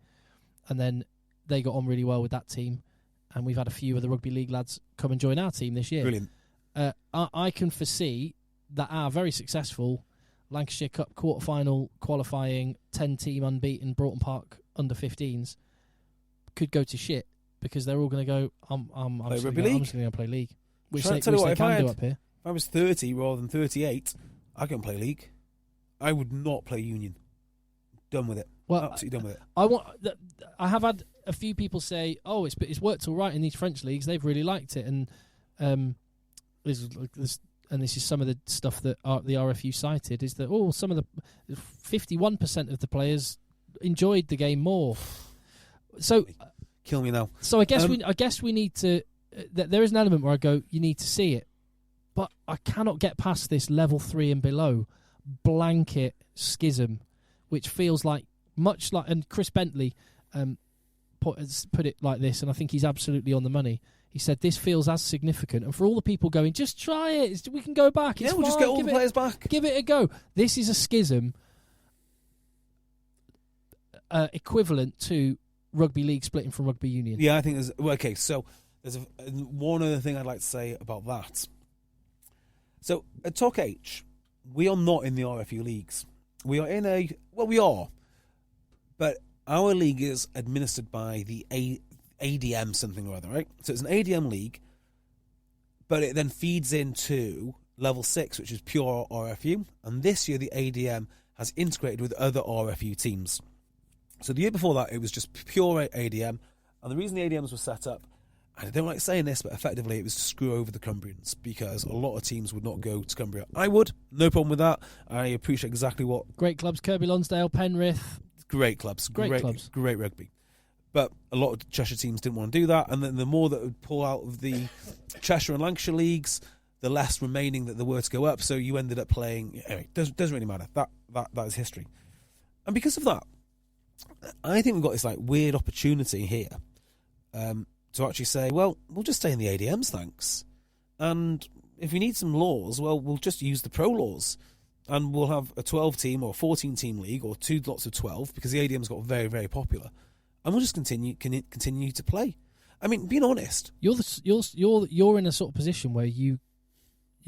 and then they got on really well with that team. And we've had a few of the rugby league lads come and join our team this year. Brilliant. I can foresee that our very successful Lancashire Cup quarter-final qualifying 10-team unbeaten Broughton Park under-15s could go to shit because they're all going to go, I'm just going to go play league, which they can do up here. If I was 30 rather than 38, I can play league. I would not play union. Done with it. Well, absolutely done with it. I have had a few people say, "Oh, it's worked all right in these French leagues. They've really liked it." And this is some of the stuff that the RFU cited is that some of the 51% of the players enjoyed the game more. So kill me now. So I guess we need to. There is an element where I go, you need to see it, but I cannot get past this level 3 and below blanket schism, which feels like much like. And Chris Bentley put it like this, and I think he's absolutely on the money. He said this feels as significant, and for all the people going, just try it. We can go back. It's we'll just get all the players back. Give it a go. This is a schism equivalent to rugby league splitting from rugby union. Yeah, I think there's okay. So there's one other thing I'd like to say about that. So at Talk H, we are not in the RFU leagues. We are in we are, but our league is administered by the ADM something or other, right? So it's an ADM league, but it then feeds into level 6, which is pure RFU. And this year, the ADM has integrated with other RFU teams. So the year before that, it was just pure ADM. And the reason the ADMs were set up, and I don't like saying this, but effectively it was to screw over the Cumbrians because a lot of teams would not go to Cumbria. I would, no problem with that. I appreciate exactly what. Great clubs, Kirby Lonsdale, Penrith. Great clubs. Great clubs. Great rugby. But a lot of Cheshire teams didn't want to do that, and then the more that would pull out of the Cheshire and Lancashire leagues, the less remaining that there were to go up. So you ended up playing. Anyway, doesn't really matter. That is history. And because of that, I think we've got this weird opportunity here to actually say, well, we'll just stay in the ADMs, thanks. And if we need some laws, well, we'll just use the pro laws. And we'll have a 12-team or 14-team league or two lots of 12 because the ADM's got very, very popular. And we'll just continue to play. I mean, being honest, you're in a sort of position where you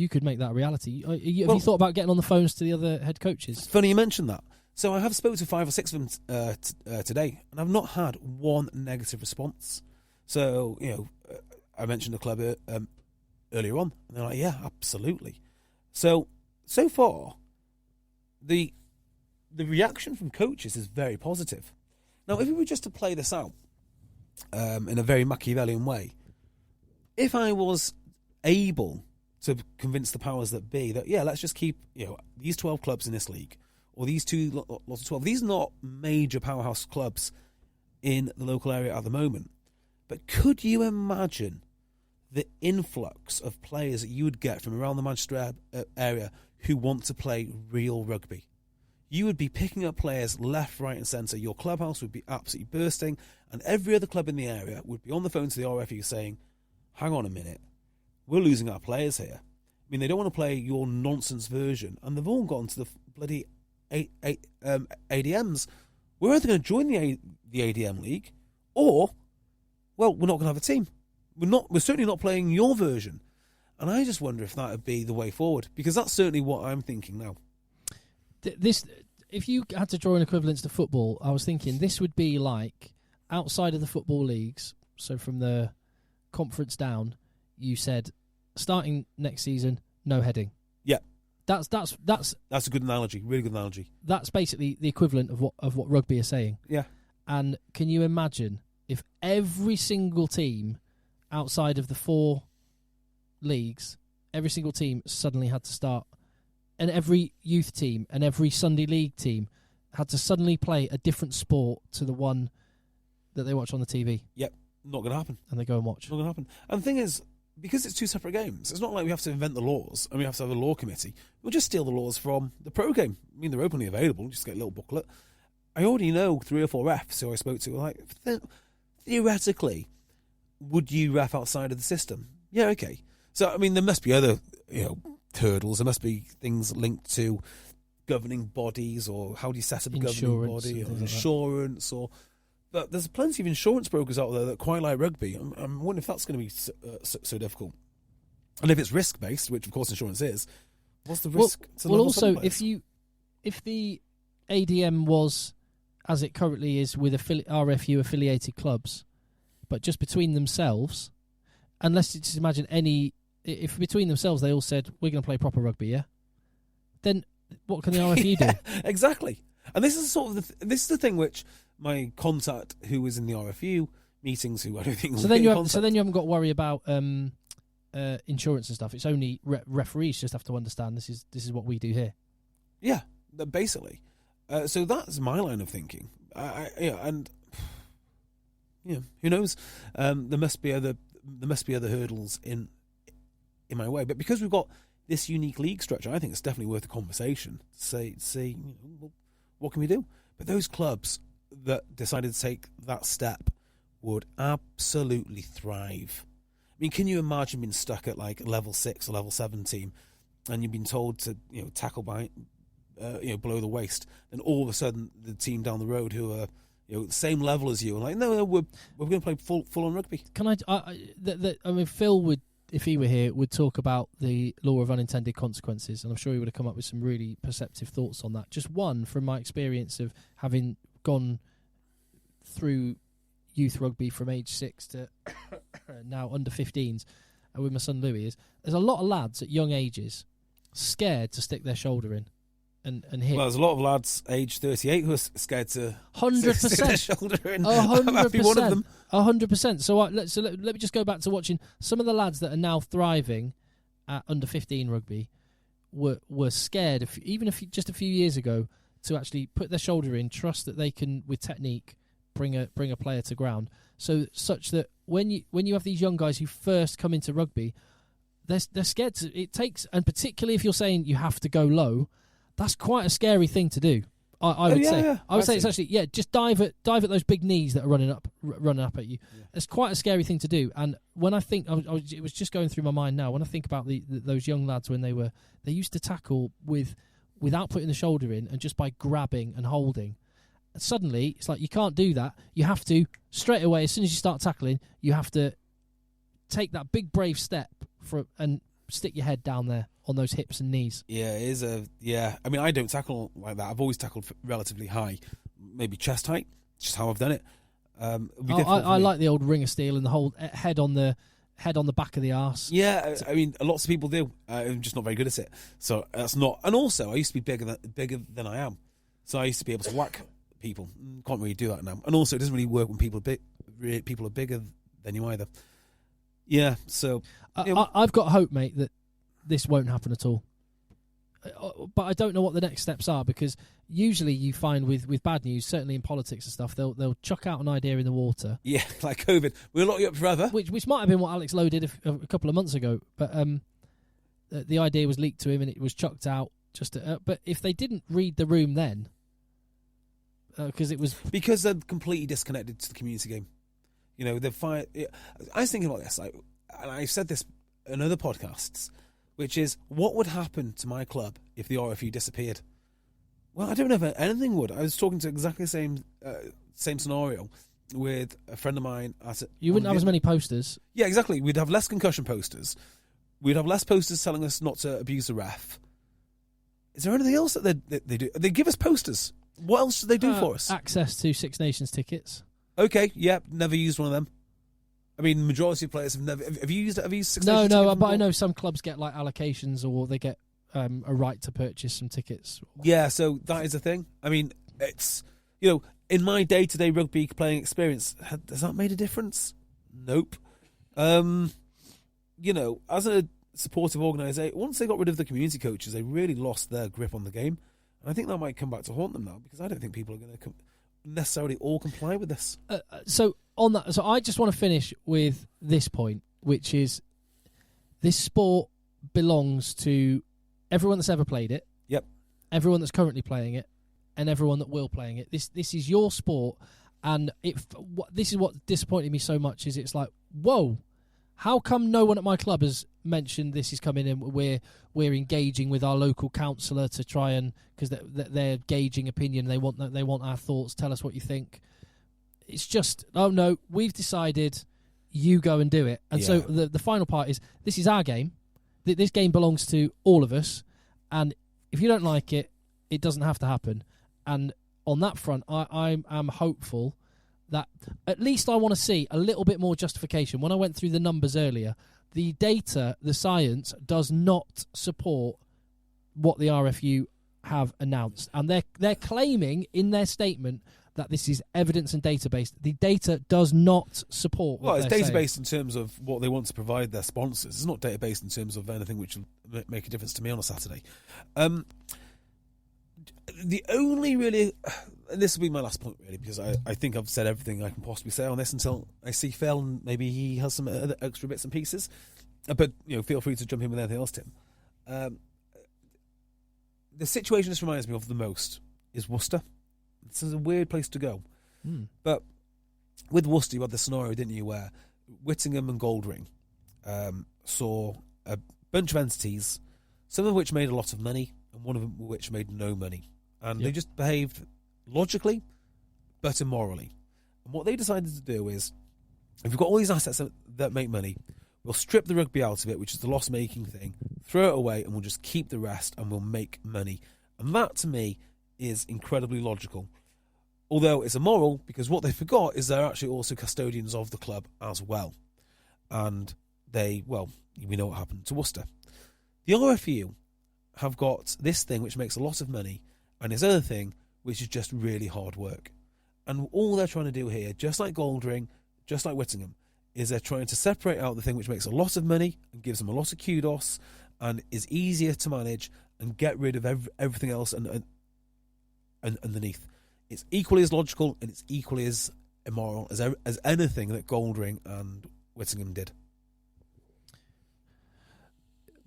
could make that a reality. Have you thought about getting on the phones to the other head coaches? Funny you mentioned that. So I have spoken to 5 or 6 of them today, and I've not had one negative response. So I mentioned the club earlier on, and they're like, "Yeah, absolutely." So far, the reaction from coaches is very positive. Now, if we were just to play this out in a very Machiavellian way, if I was able to convince the powers that be that, let's just keep these 12 clubs in this league, or these two lots of 12, these are not major powerhouse clubs in the local area at the moment, but could you imagine the influx of players that you would get from around the Manchester area who want to play real rugby. You would be picking up players left, right and centre. Your clubhouse would be absolutely bursting, and every other club in the area would be on the phone to the RFU saying, hang on a minute, we're losing our players here. I mean, they don't want to play your nonsense version, and they've all gone to the bloody ADMs. We're either going to join the ADM league, or, well, we're not going to have a team. We're certainly not playing your version. And I just wonder if that would be the way forward, because that's certainly what I'm thinking now. If you had to draw an equivalence to football, I was thinking this would be like outside of the football leagues. So from the conference down, you said starting next season, no heading. Yeah, that's a good analogy, really good analogy. That's basically the equivalent of what rugby are saying. Yeah, and can you imagine if every single team outside of the 4 leagues, every single team suddenly had to start? And every youth team and every Sunday league team had to suddenly play a different sport to the one that they watch on the TV. Yep, not going to happen. And they go and watch. Not going to happen. And the thing is, because it's 2 separate games, it's not like we have to invent the laws and we have to have a law committee. We'll just steal the laws from the pro game. I mean, they're openly available. Just get a little booklet. I already know 3 or 4 refs who I spoke to were like, theoretically, would you ref outside of the system? Yeah, okay. So, I mean, there must be other, hurdles. There must be things linked to governing bodies, or how do you set up a governing body, or insurance, but there's plenty of insurance brokers out there that quite like rugby. I'm wondering if that's going to be so difficult. And if it's risk based, which of course insurance is, what's the risk? Well, also if the ADM was as it currently is with RFU affiliated clubs, but just between themselves, unless you just imagine if between themselves they all said, we're going to play proper rugby, yeah? Then what can the RFU do? Exactly. And this is this is the thing which my contact who was in the RFU meetings, who I don't think... So then you haven't got to worry about insurance and stuff. It's only referees just have to understand this is what we do here. Yeah, basically. So that's my line of thinking. Who knows? There must be other hurdles in my way, but because we've got this unique league structure, I think it's definitely worth a conversation. Say, what can we do? But those clubs that decided to take that step would absolutely thrive. I mean, can you imagine being stuck at like level 6 or level 7 team, and you've been told to tackle by below the waist, and all of a sudden the team down the road who are the same level as you, and like, no, we're going to play full on rugby. Can I mean, Phil would, if he were here, would talk about the law of unintended consequences, and I'm sure he would have come up with some really perceptive thoughts on that. Just one from my experience of having gone through youth rugby from age 6 to now under 15s with my son Louis, is there's a lot of lads at young ages scared to stick their shoulder in and hit. Well, there's a lot of lads age 38 who are scared to 100%. stick their shoulder in. 100%. One of them. 100%. So let me just go back to watching some of the lads that are now thriving at under 15 rugby were scared, just a few years ago, to actually put their shoulder in, trust that they can, with technique, bring a player to ground. So such that when you have these young guys who first come into rugby, they're scared to. It takes, and particularly if you're saying you have to go low, that's quite a scary thing to do. I would say. Yeah. I would say it's actually just dive at those big knees that are running up at you. Yeah. It's quite a scary thing to do. And when I think, it was just going through my mind now. When I think about those young lads when they used to tackle without putting the shoulder in and just by grabbing and holding. And suddenly it's like you can't do that. You have to straight away, as soon as you start tackling, you have to take that big brave step and stick your head down there on those hips and knees. Yeah, it is I mean, I don't tackle like that. I've always tackled relatively high, maybe chest height. Just how I've done it. I like the old ring of steel and the whole head on the back of the arse. Yeah, I mean, lots of people do. I'm just not very good at it. So that's not. And also, I used to be bigger than I am. So I used to be able to whack people. Can't really do that now. And also, it doesn't really work when people are bigger than you either. Yeah, so I've got hope, mate, that this won't happen at all. But I don't know what the next steps are, because usually you find with bad news, certainly in politics and stuff, they'll chuck out an idea in the water. Yeah, like COVID. We'll lock you up forever. Which might have been what Alex Lowe did a couple of months ago. But the idea was leaked to him and it was chucked out. But if they didn't read the room then, because they're completely disconnected to the community game. You know, I was thinking about this, and I've said this in other podcasts, which is, what would happen to my club if the RFU disappeared? Well, I don't know if anything would. I was talking to exactly the same scenario with a friend of mine. You wouldn't have as many posters. Yeah, exactly. We'd have less concussion posters. We'd have less posters telling us not to abuse the ref. Is there anything else that they do? They give us posters. What else do they do for us? Access to Six Nations tickets. Okay, yeah, never used one of them. I mean, majority of players have never. Have you used Six Nations? No, but I know some clubs get like allocations, or they get a right to purchase some tickets. Yeah, so that is a thing. I mean, it's, you know, in my day-to-day rugby playing experience, has that made a difference? Nope. You know, as a supportive organisation, once they got rid of the community coaches, they really lost their grip on the game. And I think that might come back to haunt them now, because I don't think people are going to necessarily all comply with this. So on that, I just want to finish with this point, which is this sport belongs to everyone that's ever played it. Yep. Everyone that's currently playing it, and everyone that will playing it. This is your sport, and this is what disappointed me so much. Is it's like, whoa, how come no one at my club has mentioned this is coming in? We're engaging with our local councillor to try and, because they're gauging opinion. They want our thoughts. Tell us what you think. It's just, oh no, we've decided. You go and do it. And so the final part is, this is our game. This game belongs to all of us. And if you don't like it, it doesn't have to happen. And on that front, I am hopeful that at least I want to see a little bit more justification. When I went through the numbers earlier, the data, the science does not support what the RFU have announced. And they're claiming in their statement that this is evidence and data-based. The data does not support what it's they're data-based saying. in terms of what they want to provide their sponsors. It's not data-based in terms of anything which will make a difference to me on a Saturday. The only really... And this will be my last point, really, because I think I've said everything I can possibly say on this until I see Phil, and maybe he has some other extra bits and pieces. But, you know, feel free to jump in with anything else, Tim. The situation this reminds me of the most is Worcester. This is a weird place to go. But with Worcester, you had the scenario, didn't you, where Whittingham and Goldring saw a bunch of entities, some of which made a lot of money, and one of them which made no money. And they just behaved logically, but immorally. And what they decided to do is, if we've got all these assets that make money, we'll strip the rugby out of it, which is the loss-making thing, throw it away, and we'll just keep the rest, and we'll make money. And that, to me, is incredibly logical. Although it's immoral, because what they forgot is they're actually also custodians of the club as well. And we know what happened to Worcester. The RFU have got this thing which makes a lot of money, and this other thing which is just really hard work. And all they're trying to do here, just like Goldring, just like Whittingham, is they're trying to separate out the thing which makes a lot of money and gives them a lot of kudos and is easier to manage, and get rid of everything else and underneath. It's equally as logical and it's equally as immoral as anything that Goldring and Whittingham did.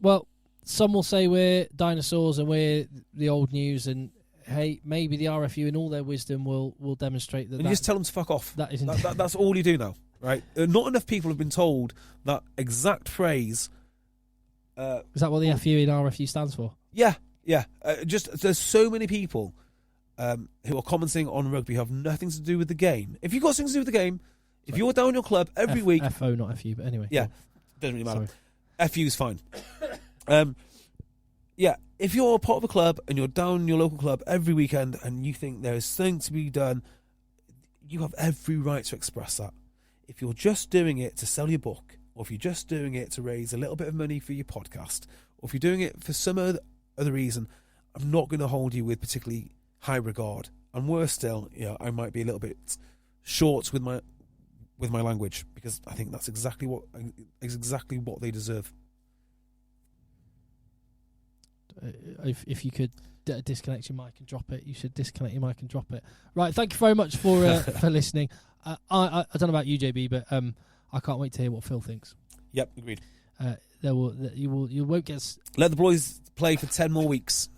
Well, some will say we're dinosaurs and we're the old news, and hey, maybe the RFU in all their wisdom will demonstrate that. And you just tell them to fuck off. That isn't. That's all you do now, right? Not enough people have been told that exact phrase. Is that what the FU in RFU stands for? Yeah. Just there's so many people who are commenting on rugby who have nothing to do with the game. If you've got something to do with the game, if you're down your club every week, FO not FU, but anyway. Yeah, doesn't really matter. Sorry. FU's fine. If you're part of a club and you're down your local club every weekend and you think there is something to be done, you have every right to express that. If you're just doing it to sell your book, or if you're just doing it to raise a little bit of money for your podcast, or if you're doing it for some other reason, I'm not going to hold you with particularly high regard. And worse still, I might be a little bit short with my language, because I think that's exactly what they deserve. If you could disconnect your mic and drop it, you should disconnect your mic and drop it. Right, thank you very much for listening. I don't know about you, JB, but I can't wait to hear what Phil thinks. Yep, agreed. you won't get. Let the boys play for 10 more weeks.